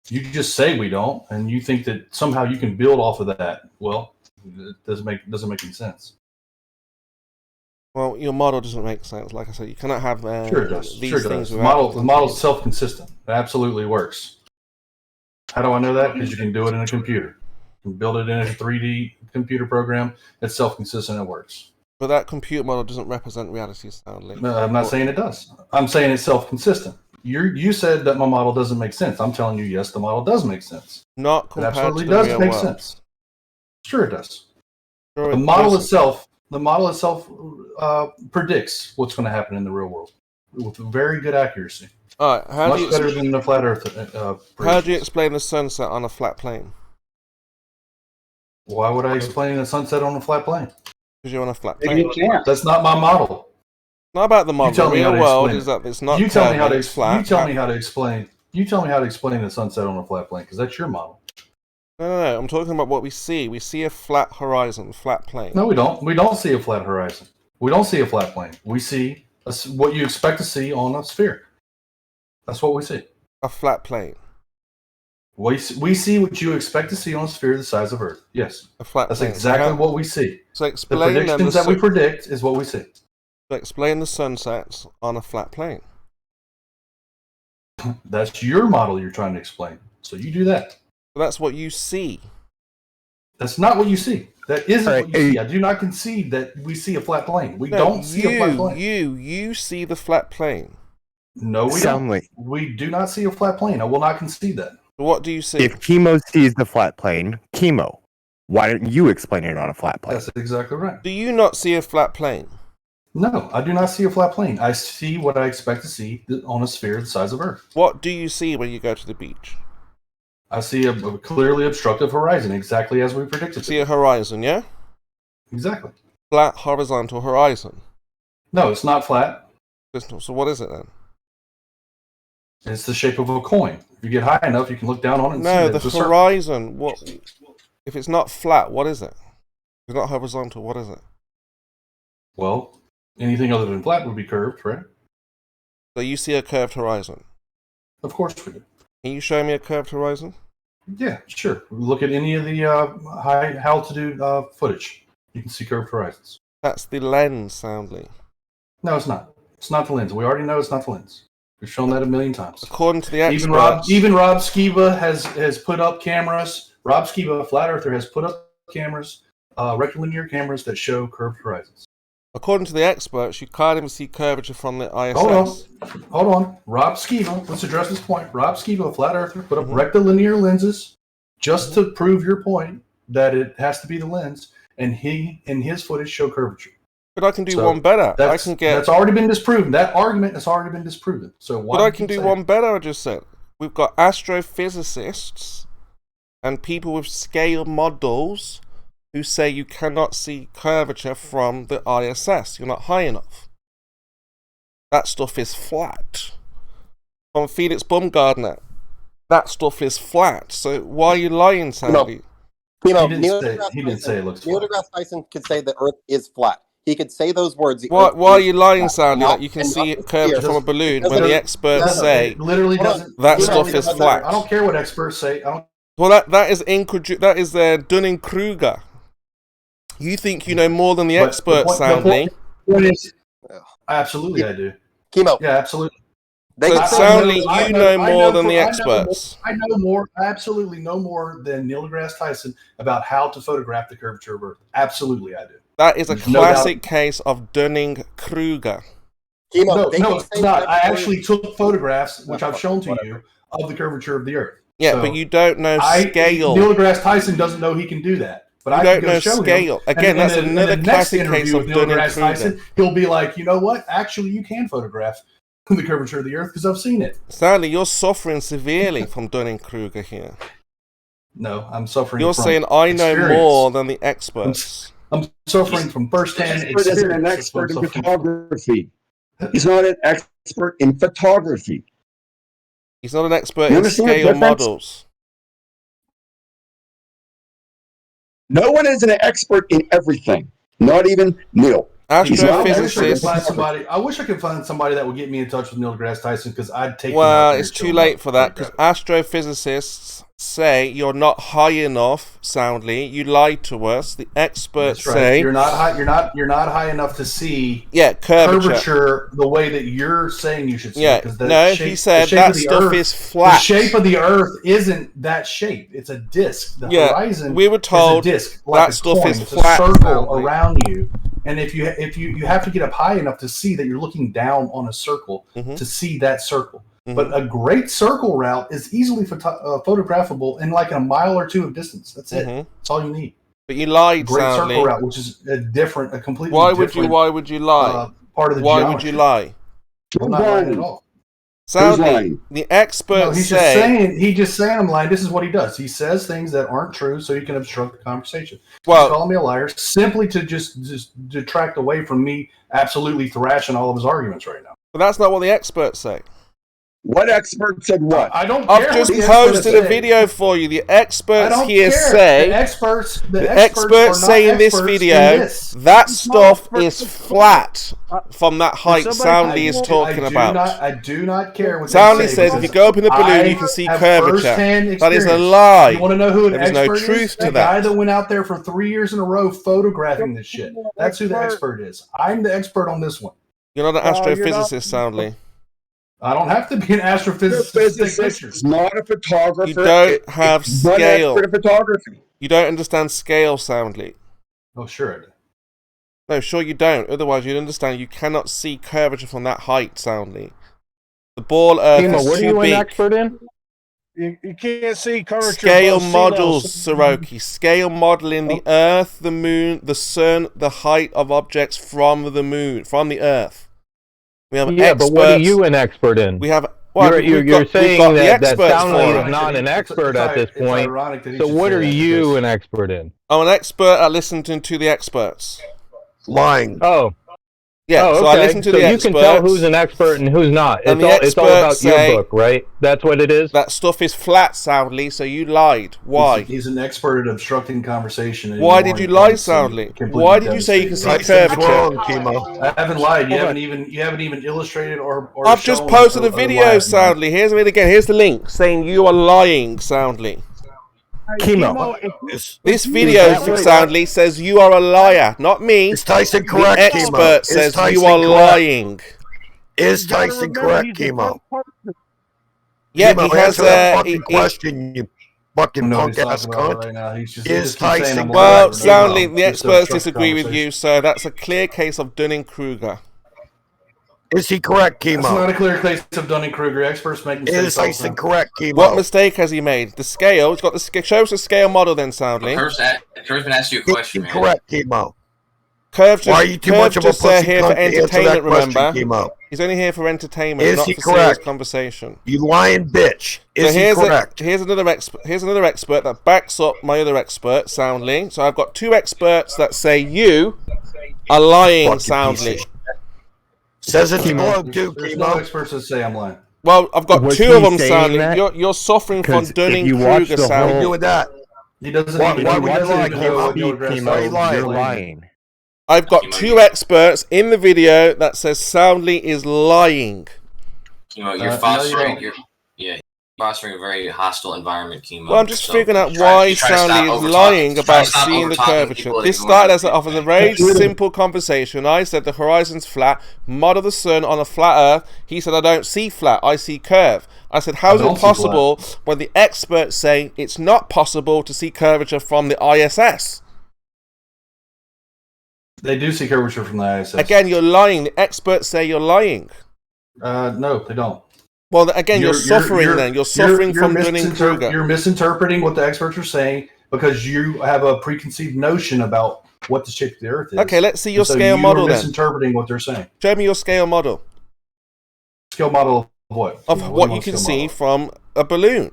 You just say we don't, and you think that somehow you can build off of that. Well, it doesn't make any sense. Well, your model doesn't make sense. Like I said, you cannot have sure it does. these sure it things. Does. The model's self-consistent. It absolutely works. How do I know that? Because you can do it in a computer. You can build it in a 3D computer program. It's self-consistent. It works. But that computer model doesn't represent reality soundly. No, I'm not saying it does. I'm saying it's self-consistent. You said that my model doesn't make sense. I'm telling you, yes, the model does make sense. Not compared it absolutely to the does real make world. sense. Sure, it does. Sure, The model itself predicts what's going to happen in the real world with very good accuracy. All right, Much better than the flat Earth. How do you explain the sunset on a flat plane? Why would I explain the sunset on a flat plane? Because you're on a flat plane. That's not my model. Not about the model. You tell The me how real to world explain is it. that it's not. You tell me how to. It's flat. You tell me how to explain. You tell me how to explain the sunset on a flat plane because that's your model. No. I'm talking about what we see. We see a flat horizon, flat plane. No, we don't. We don't see a flat horizon. We don't see a flat plane. We see what you expect to see on a sphere. That's what we see. A flat plane. We see what you expect to see on a sphere the size of Earth. Yes. A flat That's plane. exactly what we see. So the explain predictions that we predict is what we see. So explain the sunsets on a flat plane. That's your model you're trying to explain. So you do that. So that's what you see. That's not what you see. That isn't what you see. I do not concede that we see a flat plane. We don't see a flat plane. You see the flat plane. No, we don't. We do not see a flat plane. I will not concede that. What do you see? If Chemo sees the flat plane, Chemo, why don't you explain it on a flat plane? That's exactly right. Do you not see a flat plane? No, I do not see a flat plane. I see what I expect to see on a sphere the size of Earth. What do you see when you go to the beach? I see a clearly obstructive horizon, exactly as we predicted. You see a horizon, yeah? Exactly. Flat horizontal horizon. No, it's not flat. So what is it then? It's the shape of a coin. If you get high enough, you can look down on it and see No, that the it's a horizon. What? If it's not flat, what is it? If it's not horizontal, what is it? Well, anything other than flat would be curved, right? So you see a curved horizon? Of course we do. Can you show me a curved horizon? Yeah, sure. Look at any of the high altitude footage. You can see curved horizons. That's the lens, soundly. No, it's not. It's not the lens. We already know it's not the lens. We've shown that a million times. According to the experts. Even Rob Skiba has put up cameras. Rob Skiba, a flat earther, has put up cameras, rectilinear cameras that show curved horizons. According to the experts, you can't even see curvature from the ISS. Hold on. Rob Skiba, let's address this point. Rob Skiba, a flat earther, put up rectilinear lenses just to prove your point that it has to be the lens, and he and his footage show curvature. But I can do one better. That's already been disproven. That argument has already been disproven. So why? But I can do one better. I just said we've got astrophysicists and people with scale models who say you cannot see curvature from the ISS. You're not high enough. That stuff is flat. From Felix Baumgartner, that stuff is flat. So why are you lying, Sandy? He didn't say it looks flat. Neil deGrasse Tyson could say the Earth is flat. He could say those words. Why are you lying, Sandy, that you can see it curved from a balloon when the experts say that stuff is flat? I don't care what experts say. Well, that is Dunning-Kruger. You think you know more than the experts, Sandy. Absolutely, I do. Chemo. Yeah, absolutely. So Sandy, you know more than the experts. I know more. I absolutely know more than Neil deGrasse Tyson about how to photograph the curvature of Earth. Absolutely, I do. That is a classic case of Dunning-Kruger. No, it's not. I actually took photographs, which I've shown to you, of the curvature of the Earth. Yeah, but you don't know scale. Neil deGrasse Tyson doesn't know he can do that. But I don't can go know show scale. him. Again, that's another classic case of Dunning-Kruger. He'll be like, you know what? Actually, you can photograph the curvature of the Earth because I've seen it. Stanley, you're suffering severely from Dunning-Kruger here. No, I'm suffering. You're from saying I know experience. More than the experts. I'm suffering from first-hand He's experience. an expert in photography. He's not an expert in photography. He's not an expert in scale models. No one is an expert in everything. Not even Neil. Astrophysicist. I wish I could find somebody that would get me in touch with Neil deGrasse Tyson because I'd take. Well, it's too late for that because astrophysicists say you're not high enough. Soundly, you lied to us. The experts say you're not high. You're not high enough to see. Yeah, curvature the way that you're saying you should see. Yeah, he said that stuff is flat. The shape of the Earth isn't that shape. It's a disc. The horizon. We were told is a disc, like that stuff is it's flat. A circle around you. And if you have to get up high enough to see that you're looking down on a circle to see that circle. But a great circle route is easily photographable in like a mile or two of distance. That's it. That's all you need. But you lied, Great Soundly. circle route, which is a completely Why different. Why would you lie? Part of the Why geometry. would you lie? I'm not lying at all. Soundly, the experts he's just saying I'm lying. This is what he does. He says things that aren't true so he can obstruct the conversation. He's calling me a liar simply to just detract away from me absolutely thrashing all of his arguments right now. But that's not what the experts say. What expert said what? I don't care. I've just posted a video for you. The experts here say the experts say in this video that stuff is flat from that height Soundly is talking about. I do not care what Soundly says if you go up in the balloon you can see curvature. That is a lie. You want to know who an there is expert no truth is? to The that. guy that went out there for 3 years in a row photographing this shit. That's who the expert is. I'm the expert on this one. You're not an astrophysicist, Soundly. I don't have to be an astrophysicist to take pictures. It's not a photographer. You don't have scale. Not photography. You don't understand scale, Soundly. Oh, sure I do. No, sure you don't. Otherwise, you'd understand you cannot see curvature from that height, Soundly. The ball Earth is what are too you big. an expert in? You can't see curvature. Scale models, Soroki. Scale modeling the Earth, the Moon, the Sun, the height of objects from the Moon, from the Earth. We have experts. But what are you an expert in? We have. You're saying that Soundly is not an expert at this point. So what are you an expert in? I'm an expert at listening to the experts. Lying. Oh. Yeah, okay. So I listen to the experts. You can tell who's an expert and who's not. It's all about your book, right? That's what it is? That stuff is flat, Soundly, so you lied. Why? He's an expert at obstructing conversation. Why did you lie, Soundly? Why did you say you can see curvature? I haven't lied. You haven't even illustrated or I've just posted a video, Soundly. Here's it again. Here's the link saying you are lying, Soundly. Chemo. This video, Soundly, says you are a liar, not me. Is Tyson correct, the expert says you are lying. Is Tyson correct, Chemo? Yeah, Chemo, he has a question, you fucking punk-ass cunt. Right is Tyson well, Soundly, the experts disagree with you, so that's a clear case of Dunning-Kruger. Is he correct, Chemo? It's not a clear case of Dunning-Kruger. Experts make mistakes. Is Tyson correct, Chemo? What mistake has he made? The scale. It's got the show us the scale model then, Soundly. Curve's been asking you a question, man. Correct, Chemo. Curve Why are you too much of a just pussy here for cunt to answer entertainment, that question, remember? Chemo? He's only here for entertainment, not for serious conversation. You lying bitch. Is so he correct? Here's another expert that backs up my other expert, Soundly. So I've got two experts that say you are lying, Soundly. Says it's Chemo too, There's no experts that say I'm lying. Well, I've got two of them, Soundly. You're suffering from Dunning-Kruger, Soundly. Doing that. He doesn't Why even would you lie, know Chemo? You're lying. I've got two experts in the video that says Soundly is lying. Chemo, you're fostering. You're fostering a very hostile environment, Chemo. Well, I'm just figuring out why Soundly is lying about seeing the curvature. This started off as a very simple conversation. I said the horizon's flat, model the sun on a flat Earth. He said I don't see flat, I see curve. I said how is it possible when the experts say it's not possible to see curvature from the ISS? They do see curvature from the ISS. Again, you're lying. The experts say you're lying. No, they don't. Well, again, you're suffering then. You're suffering from Dunning-Kruger. You're misinterpreting what the experts are saying because you have a preconceived notion about what the shape of the Earth is. Okay, let's see your scale model then. You're misinterpreting what they're saying. Show me your scale model. Scale model of what? Of what you can see from a balloon.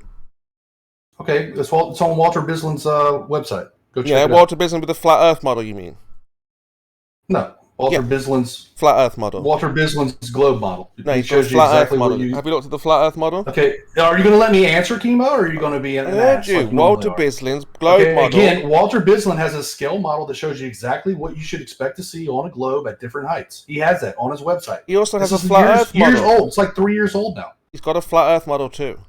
Okay, it's on Walter Bislin's website. Go check it out. Walter Bislin with the flat Earth model, you mean? No, Walter Bislin's flat Earth model. Walter Bislin's globe model. No, he shows you flat Earth model. Have you looked at the flat Earth model? Okay, are you going to let me answer, Chemo, or are you going to be an ass? Like Walter Bislin's globe model. Again, Walter Bislin has a scale model that shows you exactly what you should expect to see on a globe at different heights. He has that on his website. He also has a flat Earth model. Years old. It's like 3 years old now. He's got a flat Earth model too.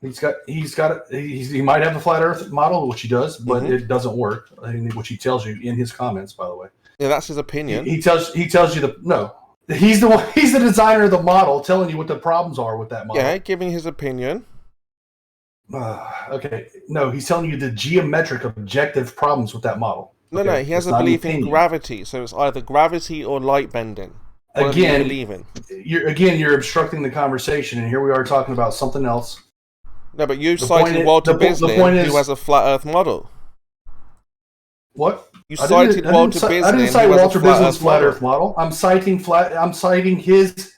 He might have a flat Earth model, which he does, but it doesn't work. Which he tells you in his comments, by the way. Yeah, that's his opinion. He tells you he's the designer of the model, telling you what the problems are with that model. Yeah, giving his opinion. Okay, no, he's telling you the geometric objective problems with that model. No, he has a belief in gravity, so it's either gravity or light bending. again, you're obstructing the conversation, and here we are talking about something else. No, but you cited Walter Bislin, who has a flat Earth model. What? You cited Walter Bislin. I didn't cite Walter Bislin's flat Earth model. I'm citing his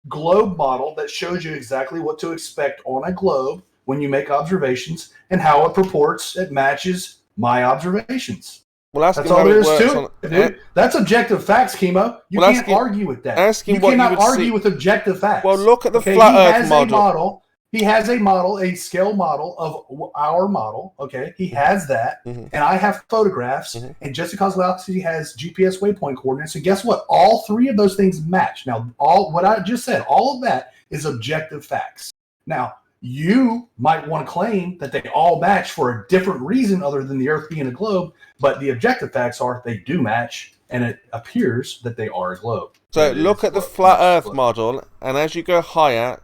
globe model that shows you exactly what to expect on a globe when you make observations and how it purports. It matches my observations. Well, that's all there is to it, dude. That's objective facts, Chemo. You can't argue with that. You cannot argue with objective facts. Well, look at the flat Earth model. He has a model, a scale model of our model. Okay, he has that, and I have photographs. And just because Galaxy has GPS waypoint coordinates, and guess what? All three of those things match. Now, all what I just said, all of that is objective facts. Now, you might want to claim that they all match for a different reason other than the Earth being a globe, but the objective facts are they do match, and it appears that they are a globe. So look at the flat Earth model, and as you go higher,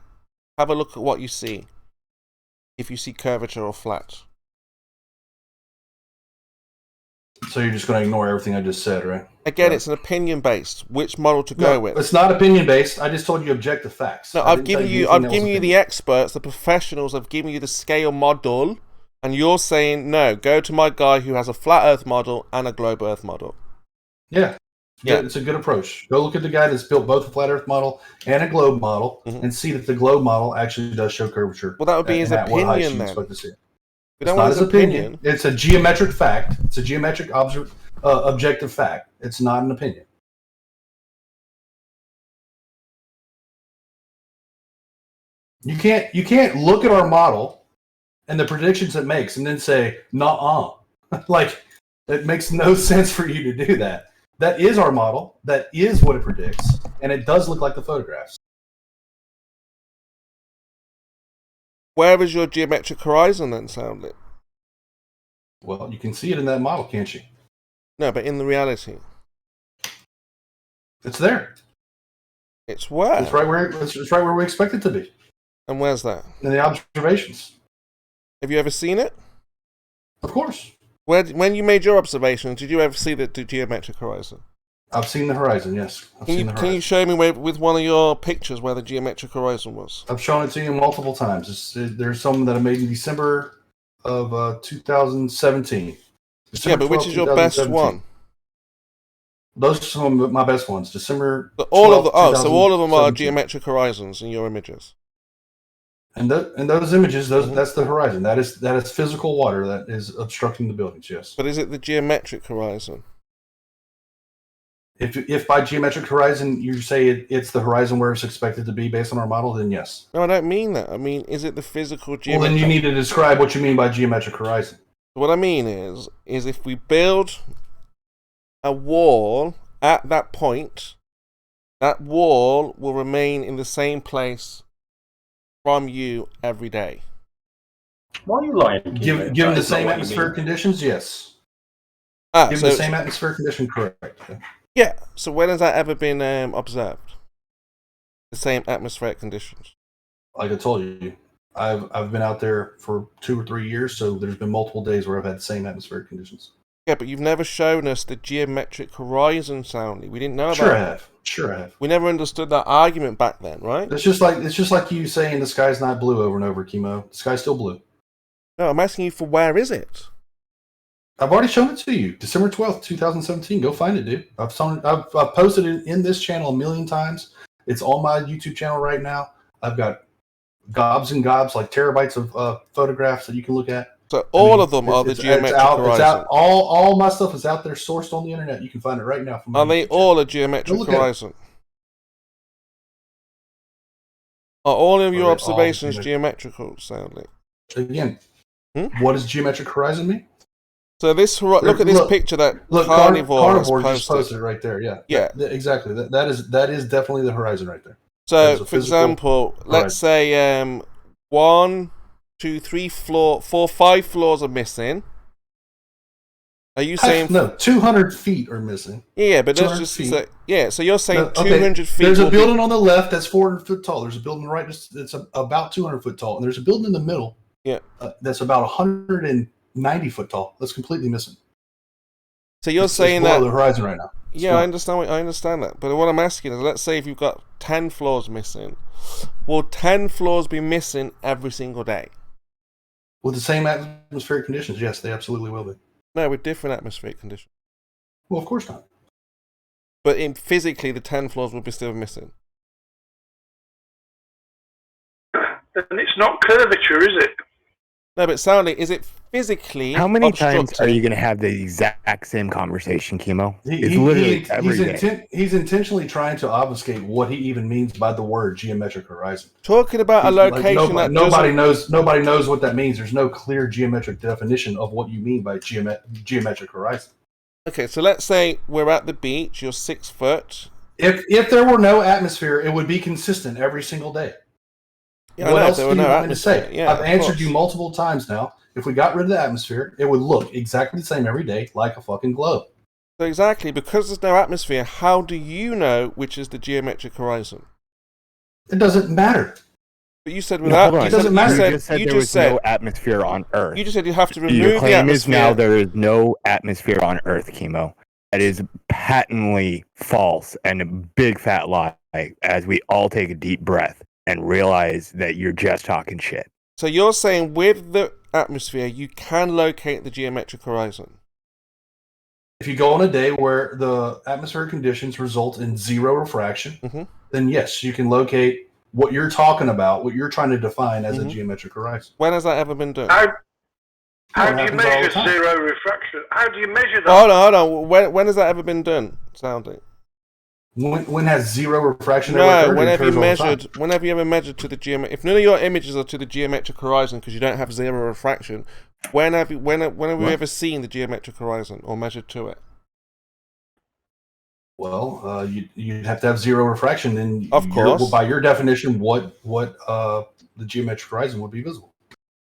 have a look at what you see. If you see curvature or flat. So you're just going to ignore everything I just said, right? Again, it's an opinion based. Which model to go with? It's not opinion based. I just told you objective facts. No, I've given you the experts, the professionals. I've given you the scale model, and you're saying no. Go to my guy who has a flat Earth model and a globe Earth model. Yeah, it's a good approach. Go look at the guy that's built both a flat Earth model and a globe model, and see that the globe model actually does show curvature. Well, that would be his opinion then. It's not his opinion. It's a geometric fact. It's a geometric objective fact. It's not an opinion. You can't look at our model and the predictions it makes and then say, "Nuh-uh." Like, it makes no sense for you to do that. That is our model. That is what it predicts, and it does look like the photographs. Where is your geometric horizon then, Soundly? Well, you can see it in that model, can't you? No, but in the reality. It's there. It's where? It's right where we expect it to be. And where's that? In the observations. Have you ever seen it? Of course. When you made your observations, did you ever see the geometric horizon? I've seen the horizon, yes. Can you show me with one of your pictures where the geometric horizon was? I've shown it to you multiple times. There's some that I made in December of 2017. Yeah, but which is your best one? Those are some of my best ones. December. So all of them are geometric horizons in your images. And those images, that's the horizon. That is physical water that is obstructing the buildings. Yes. But is it the geometric horizon? If by geometric horizon you say it's the horizon where it's expected to be based on our model, then yes. No, I don't mean that. I mean, is it the physical geometric? Well, then you need to describe what you mean by geometric horizon. What I mean is if we build a wall at that point, that wall will remain in the same place from you every day. Why are you lying? Given the same atmospheric conditions, yes. Given the same atmospheric condition, correct. Yeah. So when has that ever been observed? The same atmospheric conditions. Like I told you, I've been out there for 2 or 3 years, so there's been multiple days where I've had the same atmospheric conditions. Yeah, but you've never shown us the geometric horizon, Soundly. We didn't know about it. Sure I have. We never understood that argument back then, right? It's just like you saying the sky's not blue over and over, Chemo. The sky's still blue. No, I'm asking you for where is it? I've already shown it to you. December 12th, 2017. Go find it, dude. I've posted it in this channel 1,000,000 times. It's on my YouTube channel right now. I've got gobs and gobs, like terabytes of photographs that you can look at. So all of them are the geometric horizon. All my stuff is out there, sourced on the internet. You can find it right now. Are they all a geometric horizon? Are all of your observations geometrical, Soundly? Again, what does geometric horizon mean? So look at this picture that Carnivore just posted right there. Yeah, exactly. That is definitely the horizon right there. So, for example, let's say 1, 2, 3, 4, 5 floors are missing. Are you saying 200 feet are missing? Yeah, but let's just say So you're saying 200 feet. There's a building on the left that's 400 foot tall. There's a building right that's about 200 foot tall, and there's a building in the middle. Yeah, that's about 190 foot tall. That's completely missing. So you're saying that the horizon right now. Yeah, I understand that. But what I'm asking is, let's say if you've got 10 floors missing, will 10 floors be missing every single day? With the same atmospheric conditions, yes, they absolutely will be. No, with different atmospheric conditions. Well, of course not. But physically, the 10 floors will be still missing. Then it's not curvature, is it? No, but Sally, is it physically How many times obstructed? are you going to have the exact same conversation, Chemo? It's literally every day. He's intentionally trying to obfuscate what he even means by the word geometric horizon. Talking about a location nobody knows what that means. There's no clear geometric definition of what you mean by geometric horizon. Okay, so let's say we're at the beach. You're 6 foot. If there were no atmosphere, it would be consistent every single day. Yeah, what else do you want me to say? Yeah, I've answered you multiple times now. If we got rid of the atmosphere, it would look exactly the same every day, like a fucking globe. So exactly, because there's no atmosphere, how do you know which is the geometric horizon? It doesn't matter. But you said without. It doesn't matter. You just said there was no atmosphere on Earth. You just said you have to remove Your claim the atmosphere. is now there is no atmosphere on Earth, Chemo. That is patently false and a big fat lie. As we all take a deep breath and realize that you're just talking shit. So you're saying with the atmosphere, you can locate the geometric horizon? If you go on a day where the atmospheric conditions result in zero refraction, then yes, you can locate what you're talking about, what you're trying to define as a geometric horizon. When has that ever been done? How do you measure zero refraction? How do you measure that? Hold on. When has that ever been done? Sounding. When has zero refraction no, ever occurred? Whenever you ever measured to the geometric, if none of your images are to the geometric horizon because you don't have zero refraction, when have you ever seen the geometric horizon or measured to it? Well, you'd have to have zero refraction, then of course, by your definition, what the geometric horizon would be visible.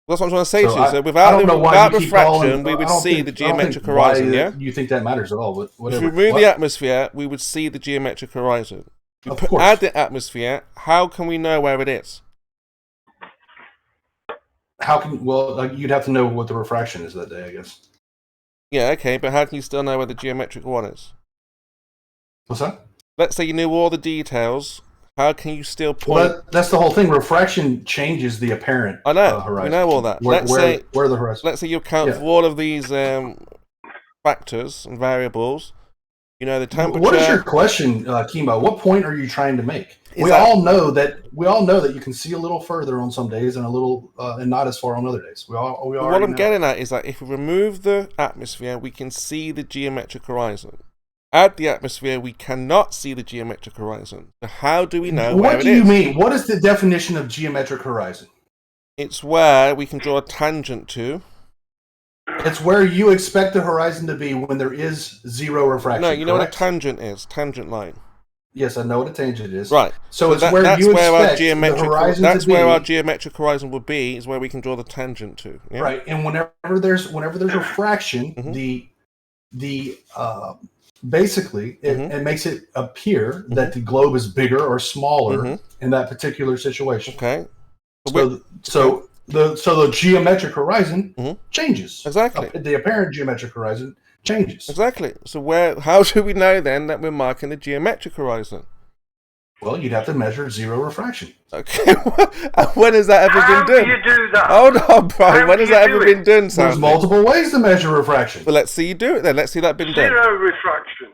That's what I'm trying to say to you. So without refraction, we would see the geometric horizon, yeah? You think that matters at all, but whatever. If we remove the atmosphere, we would see the geometric horizon. If we add the atmosphere, how can we know where it is? You'd have to know what the refraction is that day, I guess. Yeah, okay, but how can you still know where the geometric one is? What's that? Let's say you knew all the details. How can you still point? Well, that's the whole thing. Refraction changes the apparent horizon. We know all that. Where the horizon. Let's say you account for all of these factors and variables. You know the temperature. What is your question, Chemo? What point are you trying to make? We all know that you can see a little further on some days and a little and not as far on other days. What I'm getting at is that if we remove the atmosphere, we can see the geometric horizon. Add the atmosphere, we cannot see the geometric horizon. So how do we know where it is? What do you mean? What is the definition of geometric horizon? It's where we can draw a tangent to. It's where you expect the horizon to be when there is zero refraction. No, you know what a tangent is? Tangent line. Yes, I know what a tangent is. Right. So it's where you expect the horizon to be. That's where our geometric horizon would be, is where we can draw the tangent to. Yeah? Right. And whenever there's refraction, basically, it makes it appear that the globe is bigger or smaller in that particular situation. Okay. So the geometric horizon changes. Exactly. The apparent geometric horizon changes. Exactly. So how do we know then that we're marking the geometric horizon? Well, you'd have to measure zero refraction. Okay. When has that ever been done? How do you do that? Hold on, Brian. When has that ever been done, Sam? There's multiple ways to measure refraction. Well, let's see you do it then. Let's see that been done. Zero refraction.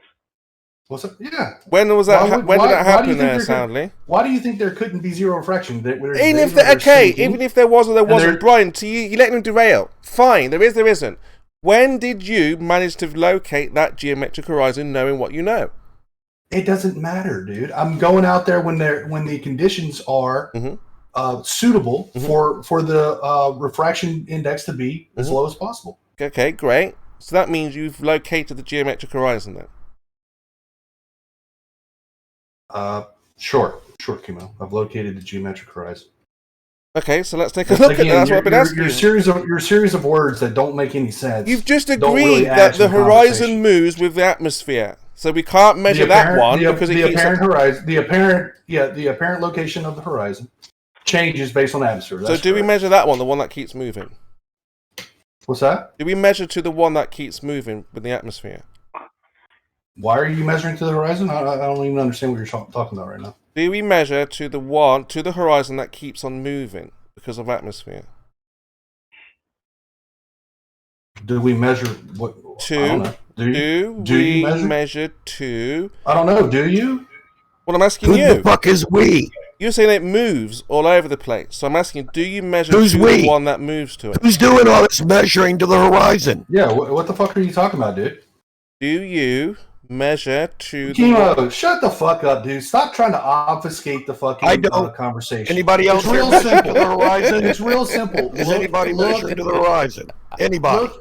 What's that? Yeah. When was that? When did that happen there, Soundly? Why do you think there couldn't be zero refraction? Even if there was or there wasn't, Brian, so you let him derail. Fine, there is, there isn't. When did you manage to locate that geometric horizon knowing what you know? It doesn't matter, dude. I'm going out there when the conditions are suitable for the refraction index to be as low as possible. Okay, great. So that means you've located the geometric horizon then. Sure, Chemo. I've located the geometric horizon. Okay, so let's take a look at that. That's what I've been asking. Your series of words that don't make any sense. You've just agreed that the horizon moves with the atmosphere. So we can't measure that one because the apparent location of the horizon changes based on the atmosphere. So do we measure that one, the one that keeps moving? What's that? Do we measure to the one that keeps moving with the atmosphere? Why are you measuring to the horizon? I don't even understand what you're talking about right now. Do we measure to the horizon that keeps on moving because of atmosphere? Do we measure what? I don't know. Do you measure to? I don't know. Do you? Well, I'm asking Who you. the fuck is we? You're saying it moves all over the place. So I'm asking, do you measure Who's to we? the one that moves to it? Who's doing all this measuring to the horizon? Yeah, what the fuck are you talking about, dude? Do you measure to Chemo, shut the fuck up, dude. Stop trying to obfuscate the fucking conversation. Anybody else It's real measuring simple. to the horizon? It's real simple. Is anybody measuring to the horizon? Anybody?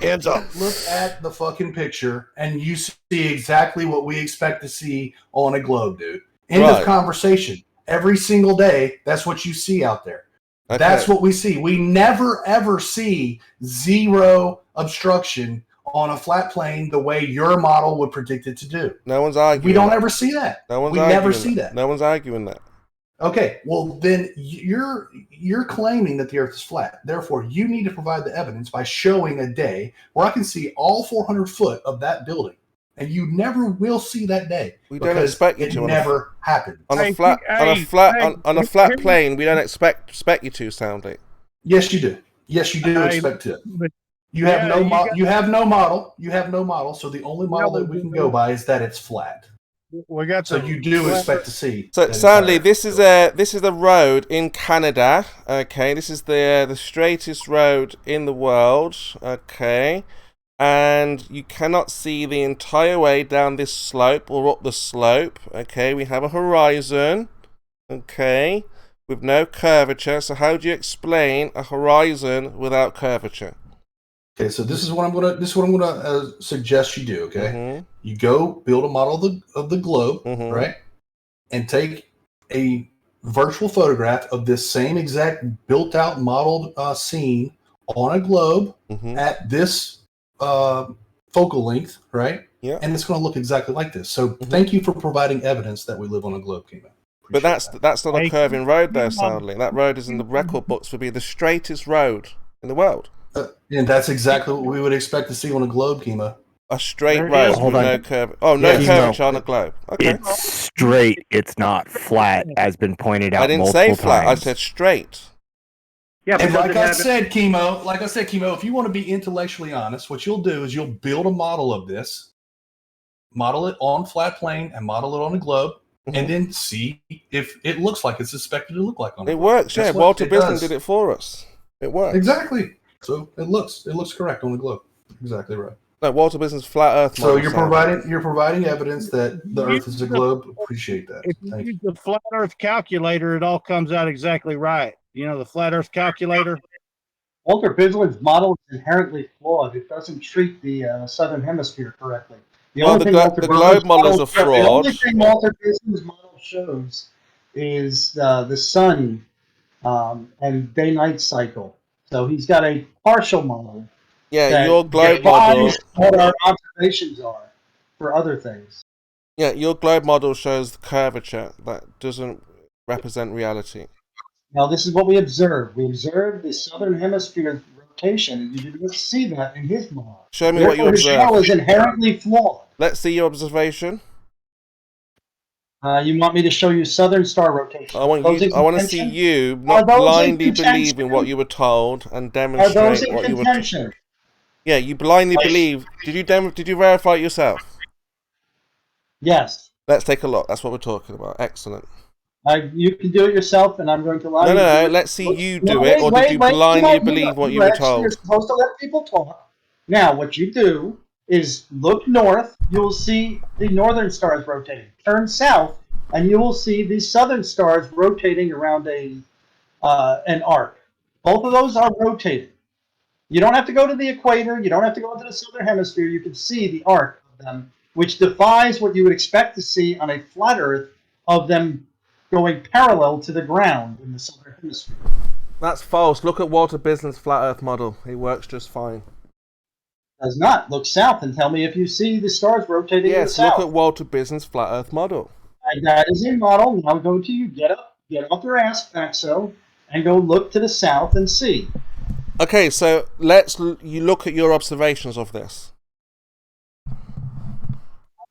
Hands up. Look at the fucking picture, and you see exactly what we expect to see on a globe, dude. End of conversation. Every single day, that's what you see out there. Okay. That's what we see. We never, ever see zero obstruction on a flat plane the way your model would predict it to do. No one's arguing. We don't ever see that. We never see that. No one's arguing that. Okay, well then you're claiming that the Earth is flat. Therefore, you need to provide the evidence by showing a day where I can see all 400 foot of that building, and you never will see that day. We don't expect you to. It never happened. On a flat plane, we don't expect you to, Soundly. Yes, you do. Yes, you do expect to. You have no model. You have no model. You have no model. So the only model that we can go by is that it's flat. We got so you do expect to see. So sadly, this is a road in Canada. Okay, this is the straightest road in the world. Okay, and you cannot see the entire way down this slope or up the slope. Okay, we have a horizon. Okay, with no curvature. So how do you explain a horizon without curvature? Okay, so this is what I'm gonna suggest you do. Okay, you go build a model of the globe, right, and take a virtual photograph of this same exact built-out modeled scene on a globe at this focal length, right? Yeah, and it's going to look exactly like this. So thank you for providing evidence that we live on a globe, Kima. But that's not a curving road, though. Sadly, that road is in the record books for being the straightest road in the world. And that's exactly what we would expect to see on a globe, Kima. A straight road with no curve. Oh, no curvature on a globe. Okay. It's straight. It's not flat, as been pointed out. I didn't say flat. I said straight. Yeah, and like I said, Chemo, if you want to be intellectually honest, what you'll do is you'll build a model of this, model it on flat plane, and model it on a globe, and then see if it looks like it's expected to look like on a globe. It works. Yeah, Walter Bisman did it for us. It works. Exactly. So it looks correct on the globe. Exactly right. No, Walter Bisman's flat Earth model. So you're providing evidence that the Earth is a globe. Appreciate that. If you use the flat Earth calculator, it all comes out exactly right. You know the flat Earth calculator. Walter Bisman's model is inherently flawed. It doesn't treat the southern hemisphere correctly. The globe model is a fraud. The only thing Walter Bisman's model shows is the sun and day-night cycle. So he's got a partial model. Yeah, your globe model. What our observations are for other things. Yeah, your globe model shows the curvature that doesn't represent reality. Now, this is what we observed. We observed the southern hemisphere rotation, and you didn't see that in his model. Show me what you observed. His model is inherently flawed. Let's see your observation. You want me to show you southern star rotation? I want to see you not blindly believe in what you were told and demonstrate what you were told. Yeah, you blindly believe. Did you verify it yourself? Yes. Let's take a look. That's what we're talking about. Excellent. You can do it yourself, and I'm going to allow you. No. Let's see you do it, or did you blindly believe what you were told? You're supposed to let people talk. Now, what you do is look north. You will see the northern stars rotating. Turn south, and you will see the southern stars rotating around an arc. Both of those are rotating. You don't have to go to the equator. You don't have to go into the southern hemisphere. You can see the arc of them, which defies what you would expect to see on a flat Earth of them going parallel to the ground in the southern hemisphere. That's false. Look at Walter Bisman's flat Earth model. It works just fine. Does not. Look south and tell me if you see the stars rotating in the south. Yes, look at Walter Bisman's flat Earth model. And that is a model. Now go to you. Get off your ass, Faxo, and go look to the south and see. Okay, so you look at your observations of this.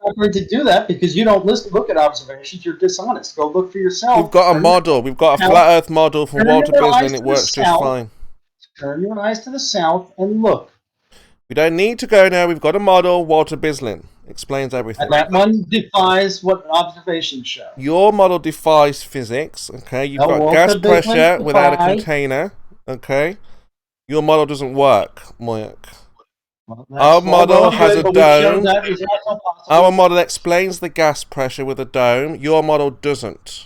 not going to do that because you don't look at observations. You're dishonest. Go look for yourself. We've got a model. We've got a flat Earth model from Walter Bislin. It works just fine. Turn your eyes to the south and look. We don't need to go now. We've got a model. Walter Bislin explains everything. And that one defies what observations show. Your model defies physics. Okay, you've got gas pressure without a container. Okay, your model doesn't work, Moyak. Our model has a dome. Our model explains the gas pressure with a dome. Your model doesn't.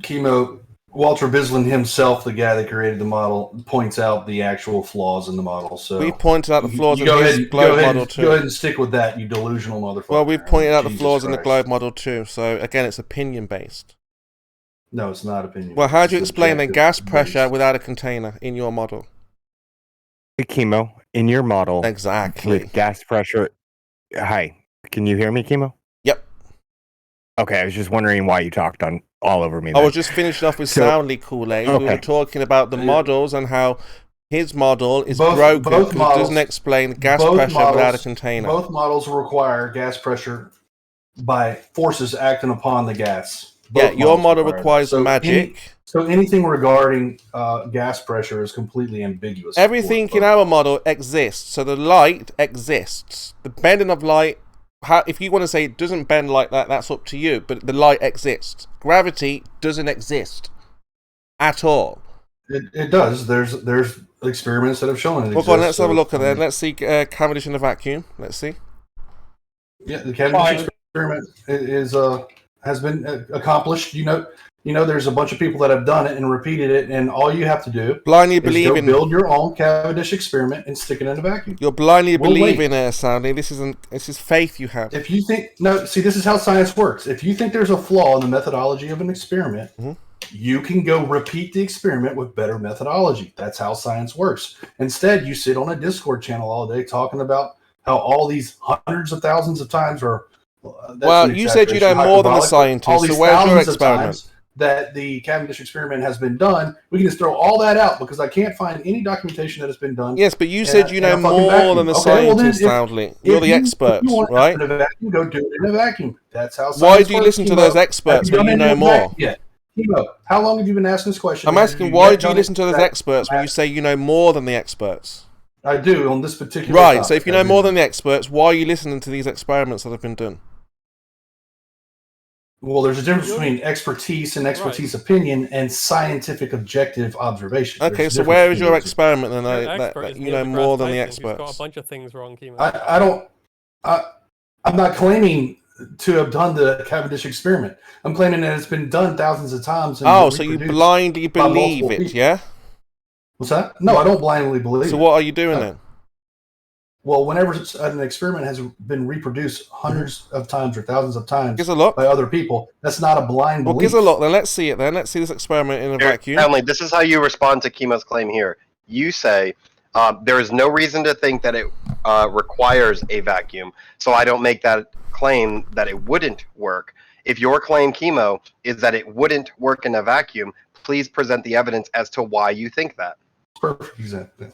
Chemo, Walter Bislin himself, the guy that created the model, points out the actual flaws in the model. So we pointed out the flaws in his globe model too. Go ahead and stick with that, you delusional motherfucker. Well, we've pointed out the flaws in the globe model too. So again, it's opinion based. No, it's not opinion. Well, how do you explain the gas pressure without a container in your model? The chemo in your model. Exactly. With gas pressure. Hi. Can you hear me, chemo? Yep. Okay, I was just wondering why you talked on all over me. I was just finishing off with Soundly Kool-Aid. Okay. We were talking about the models and how his model is broken because it doesn't explain gas pressure without a container. Both models require gas pressure by forces acting upon the gas. Yeah, your model requires magic. So anything regarding gas pressure is completely ambiguous. Everything in our model exists. So the light exists. The bending of light, if you want to say it doesn't bend like that, that's up to you. But the light exists. Gravity doesn't exist at all. It does. There's experiments that have shown it exists. Well, go on, let's have a look at that. Let's see Cavendish in a vacuum. Let's see. Yeah, the Cavendish experiment has been accomplished. You know, there's a bunch of people that have done it and repeated it, and all you have to do is build your own Cavendish experiment and stick it in a vacuum. You're blindly believing it, Sandy. This is faith you have. If you think this is how science works. If you think there's a flaw in the methodology of an experiment, you can go repeat the experiment with better methodology. That's how science works. Instead, you sit on a Discord channel all day talking about how all these hundreds of thousands of times are. Well, you said you know more than the scientists, so where's your experiment? That the Cavendish experiment has been done, we can just throw all that out because I can't find any documentation that has been done. Yes, but you said you know more than the scientists, Soundly. You're the experts, right? Go do it in a vacuum. That's how science Why do you works, listen to those experts when you know more? How long have you been asking this question? I'm asking why do you listen to those experts when you say you know more than the experts? I do on this particular topic. So if you know more than the experts, why are you listening to these experiments that have been done? Well, there's a difference between expertise and expertise opinion and scientific objective observation. Okay, so where is your experiment then? That you know more than the experts. Got a bunch of things wrong, Chemo. I'm not claiming to have done the Cavendish experiment. I'm claiming that it's been done thousands of times. Oh, so you blindly believe it, yeah? What's that? No, I don't blindly believe it. So what are you doing then? Well, whenever an experiment has been reproduced hundreds of times or thousands of times by other people, that's not a blind belief. Well, give us a look then. Let's see it then. Let's see this experiment in a vacuum. Family, this is how you respond to Chemo's claim here. You say, there is no reason to think that it requires a vacuum, so I don't make that claim that it wouldn't work. If your claim, Chemo, is that it wouldn't work in a vacuum, please present the evidence as to why you think that. Perfect example.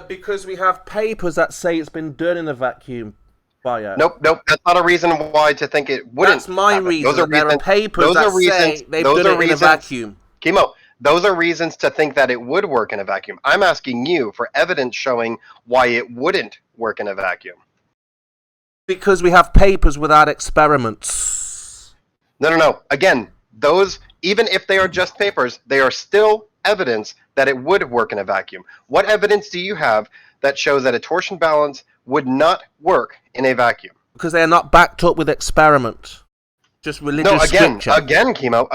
Because we have papers that say it's been done in a vacuum. Nope. That's not a reason why to think it wouldn't. That's my reason. There are papers that say they've done it in a vacuum. Chemo, those are reasons to think that it would work in a vacuum. I'm asking you for evidence showing why it wouldn't work in a vacuum. Because we have papers without experiments. No. Again, those, even if they are just papers, they are still evidence that it would work in a vacuum. What evidence do you have that shows that a torsion balance would not work in a vacuum? Because they are not backed up with experiment. Just religious scripture. Again, Chemo,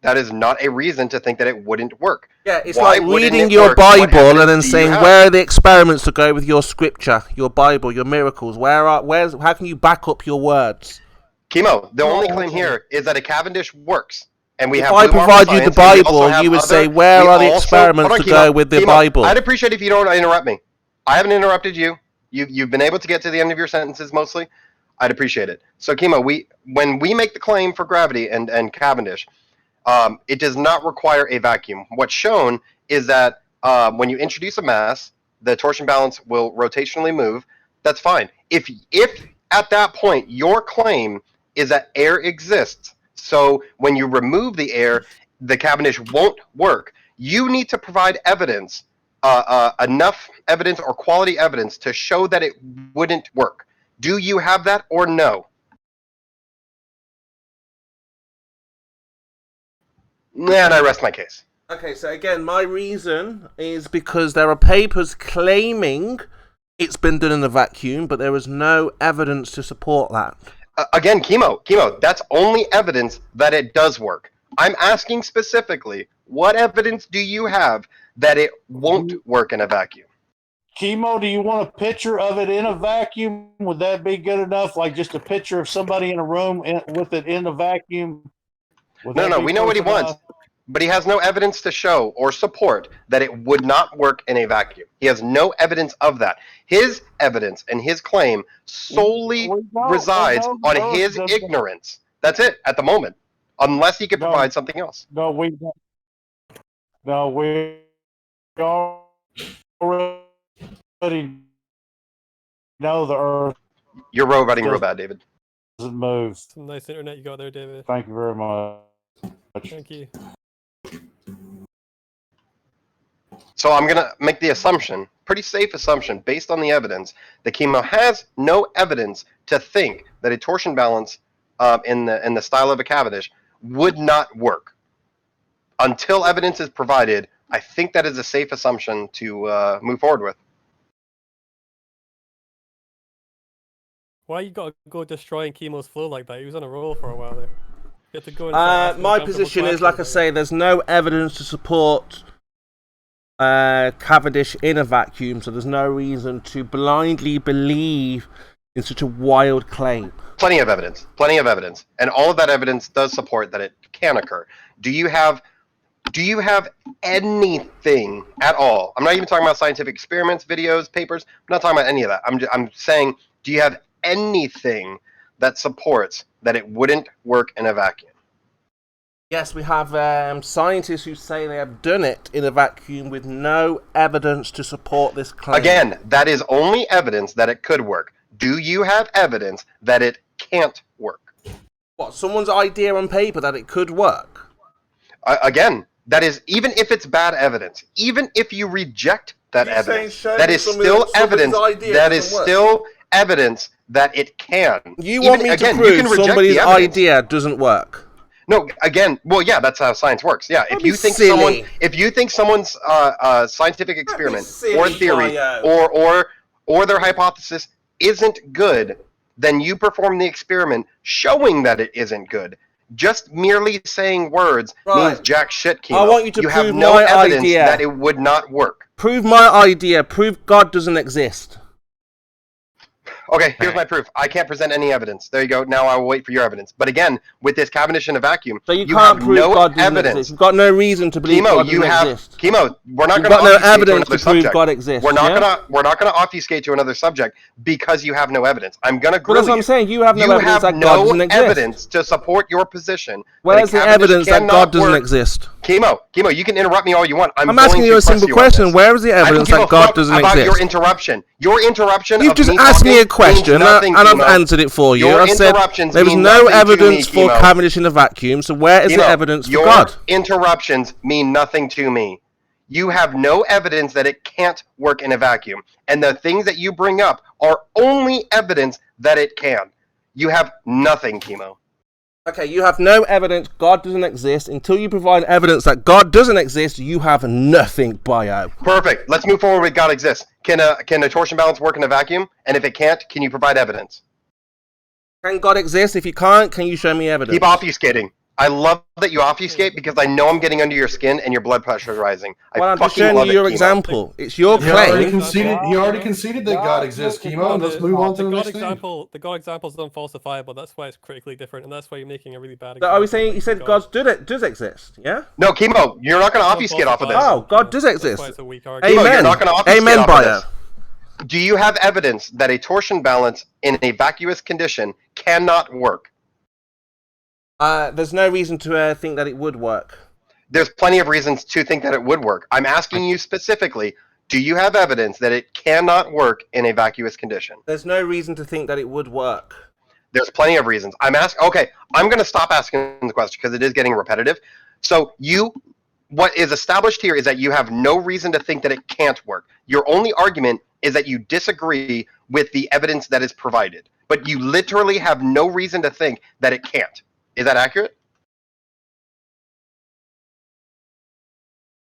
that is not a reason to think that it wouldn't work. Yeah, it's like reading your Bible and then saying, where are the experiments to go with your scripture, your Bible, your miracles? How can you back up your words? Chemo, the only claim here is that a Cavendish works. And if I provide you the Bible, you would say, where are the experiments to go with the Bible? I'd appreciate if you don't interrupt me. I haven't interrupted you. You've been able to get to the end of your sentences mostly. I'd appreciate it. So, Chemo, when we make the claim for gravity and Cavendish, it does not require a vacuum. What's shown is that when you introduce a mass, the torsion balance will rotationally move. that's fine. If at that point your claim is that air exists, so when you remove the air, the Cavendish won't work, you need to provide evidence, enough evidence or quality evidence to show that it wouldn't work. Do you have that or no? And I rest my case. Okay, so again, my reason is because there are papers claiming it's been done in a vacuum, but there is no evidence to support that. Again, chemo, that's only evidence that it does work. I'm asking specifically, what evidence do you have that it won't work in a vacuum? Chemo, do you want a picture of it in a vacuum? Would that be good enough? Like just a picture of somebody in a room with it in a vacuum? No, we know what he wants, but he has no evidence to show or support that it would not work in a vacuum. He has no evidence of that. His evidence and his claim solely resides on his ignorance. That's it at the moment, unless he could provide something else. No, we don't. No, we already know the Earth. You're roboting real bad, David. Doesn't move. Some nice internet you got there, David. Thank you very much. Thank you. So I'm going to make the assumption, pretty safe assumption, based on the evidence, that chemo has no evidence to think that a torsion balance in the style of a Cavendish would not work. Until evidence is provided, I think that is a safe assumption to move forward with. Why you gotta go destroying chemo's flow like that? He was on a roll for a while there. You have to go My position is, like I say, there's no evidence to support Cavendish in a vacuum, so there's no reason to blindly believe in such a wild claim. Plenty of evidence, and all of that evidence does support that it can occur. Do you have anything at all? I'm not even talking about scientific experiments, videos, papers. I'm not talking about any of that. I'm saying, do you have anything that supports that it wouldn't work in a vacuum? Yes, we have scientists who say they have done it in a vacuum with no evidence to support this claim. Again, that is only evidence that it could work. Do you have evidence that it can't work? What, someone's idea on paper that it could work? Again, that is, even if it's bad evidence, even if you reject that evidence, that is still evidence. That is still evidence that it can. You want me to prove somebody's idea doesn't work? No, again, well, yeah, that's how science works. Yeah, if you think someone's scientific experiment or theory or their hypothesis isn't good, then you perform the experiment showing that it isn't good. Just merely saying words means jack shit, chemo. I want you to prove have no my evidence idea that it would not work. Prove my idea. Prove God doesn't exist. Okay, here's my proof. I can't present any evidence. There you go. Now I will wait for your evidence. But again, with this Cavendish in a vacuum, so you can't have prove no God evidence. Exist. You've got no reason to believe God doesn't exist. Chemo, we're not You've going to got no evidence to to prove God exists. We're not going to obfuscate to another subject because you have no evidence. I'm going to grill that's what I'm saying. You have no evidence that God doesn't exist. Evidence to support your position. Where's the evidence that God doesn't exist? Chemo, you can interrupt me all you want. I'm asking you a simple question. Where is the evidence that God doesn't exist? About your interruption. You've just asked me a question and I've answered it for you. I said there was no evidence for Cavendish in a vacuum, so where is the evidence for God? Your interruptions mean nothing to me. You have no evidence that it can't work in a vacuum. And the things that you bring up are only evidence that it can. You have nothing, chemo. Okay, you have no evidence God doesn't exist. Until you provide evidence that God doesn't exist, you have nothing, bio. Perfect. Let's move forward with God exists. Can a torsion balance work in a vacuum? And if it can't, can you provide evidence? Can God exist? If you can't, can you show me evidence? Keep obfuscating. I love that you obfuscate because I know I'm getting under your skin and your blood pressure is rising. Well, I'm just showing you your example. It's your claim. He already conceded that God exists, chemo. Let's move on to the next thing. The God example is unfalsifiable. That's why it's critically different, and that's why you're making a really bad example. So are we saying you said God does exist? Yeah. No, chemo. You're not going to obfuscate off of this. Oh, God does exist. Amen. You're not going to obfuscate Amen, off bio. of this. Do you have evidence that a torsion balance in a vacuous condition cannot work? There's no reason to think that it would work. There's plenty of reasons to think that it would work. I'm asking you specifically, Do you have evidence that it cannot work in a vacuous condition? There's no reason to think that it would work. There's plenty of reasons. I'm going to stop asking the question because it is getting repetitive. So what is established here is that you have no reason to think that it can't work. Your only argument is that you disagree with the evidence that is provided, but you literally have no reason to think that it can't. Is that accurate?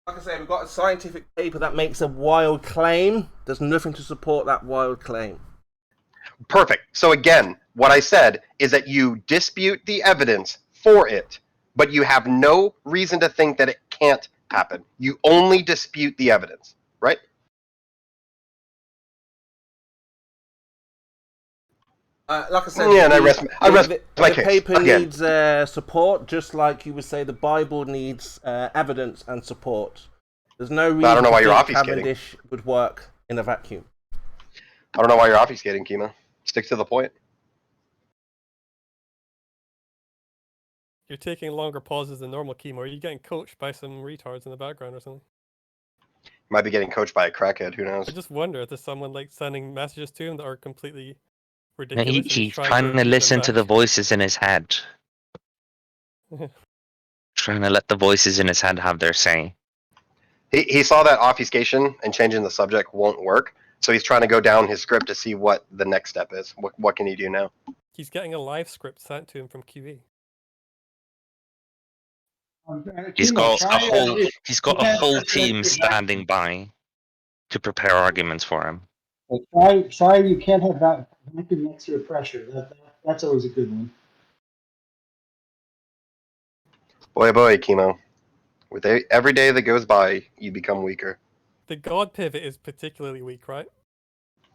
Like I say, we've got a scientific paper that makes a wild claim. There's nothing to support that wild claim. Perfect. So again, what I said is that you dispute the evidence for it, but you have no reason to think that it can't happen. You only dispute the evidence, right? Like I said, yeah, and I rest my case. The paper again. needs support, just like you would say the Bible needs evidence and support. There's no reason I don't know why to you're think obfuscating. Cavendish would work in a vacuum. I don't know why you're obfuscating, Kima. Stick to the point. You're taking longer pauses than normal, Chemo. Are you getting coached by some retards in the background or something? Might be getting coached by a crackhead. Who knows? I just wonder if there's someone like sending messages to him that are completely ridiculous. He's trying to listen to the voices in his head. Trying to let the voices in his head have their say. He saw that obfuscation and changing the subject won't work, so he's trying to go down his script to see what the next step is. What can he do now? He's getting a live script sent to him from QE. He's got a whole team standing by to prepare arguments for him. Try you can't have that vacuum next to a pressure. That's always a good one. Boy, Chemo. With every day that goes by, you become weaker. The God pivot is particularly weak, right?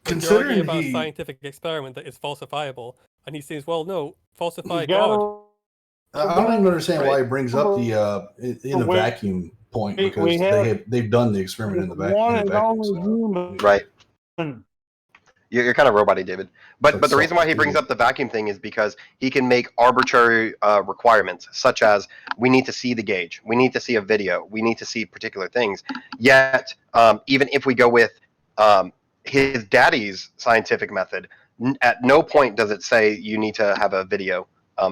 Considering you're arguing about a scientific experiment that is falsifiable, and he says, "Well, no, falsify God." I don't even understand why he brings up the in a vacuum point, because they've done the experiment in the vacuum. Right. You're kind of robot-y, David. But the reason why he brings up the vacuum thing is because he can make arbitrary requirements, such as we need to see the gauge, we need to see a video, we need to see particular things. Yet, even if we go with his daddy's scientific method, at no point does it say you need to have a video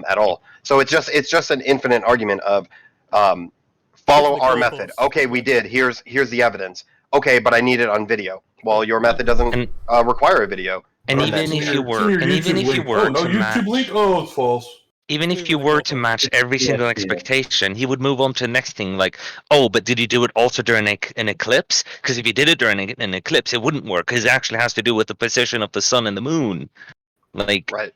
at all. So it's just an infinite argument of follow our method. Okay, we did. Here's the evidence. Okay, but I need it on video. Well, your method doesn't require a video. And even if you were to match, it's false. Even if you were to match every single expectation, he would move on to the next thing, like, oh, but did you do it also during an eclipse? Because if you did it during an eclipse, it wouldn't work, because it actually has to do with the position of the sun and the moon. Like, right.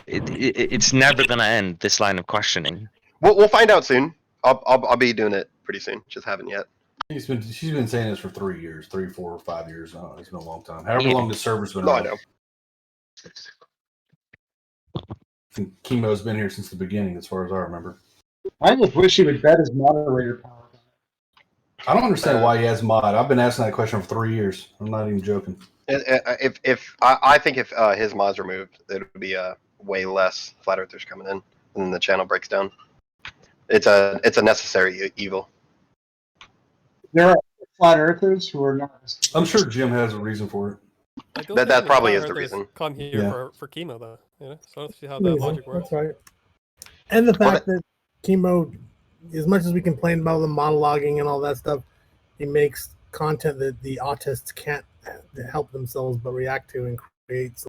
It's never going to end, this line of questioning. We'll find out soon. I'll be doing it pretty soon. Just haven't yet. She's been saying this for 3 years, 3, 4, or 5 years. It's been a long time. However long the server's been I around. know. I think Chemo's been here since the beginning, as far as I remember. I just wish he would bet his moderator power. I don't understand why he has mod. I've been asking that question for 3 years. I'm not even joking. I think if his mod's removed, it would be way less flat earthers coming in, and then the channel breaks down. It's a necessary evil. There are flat earthers who are not. I'm sure Jim has a reason for it. That probably is the reason. Come here for chemo, though. You know, so let's see how that logic works. That's right. And the fact that chemo, as much as we complain about the monologuing and all that stuff, he makes content that the autists can't help themselves but react to and create.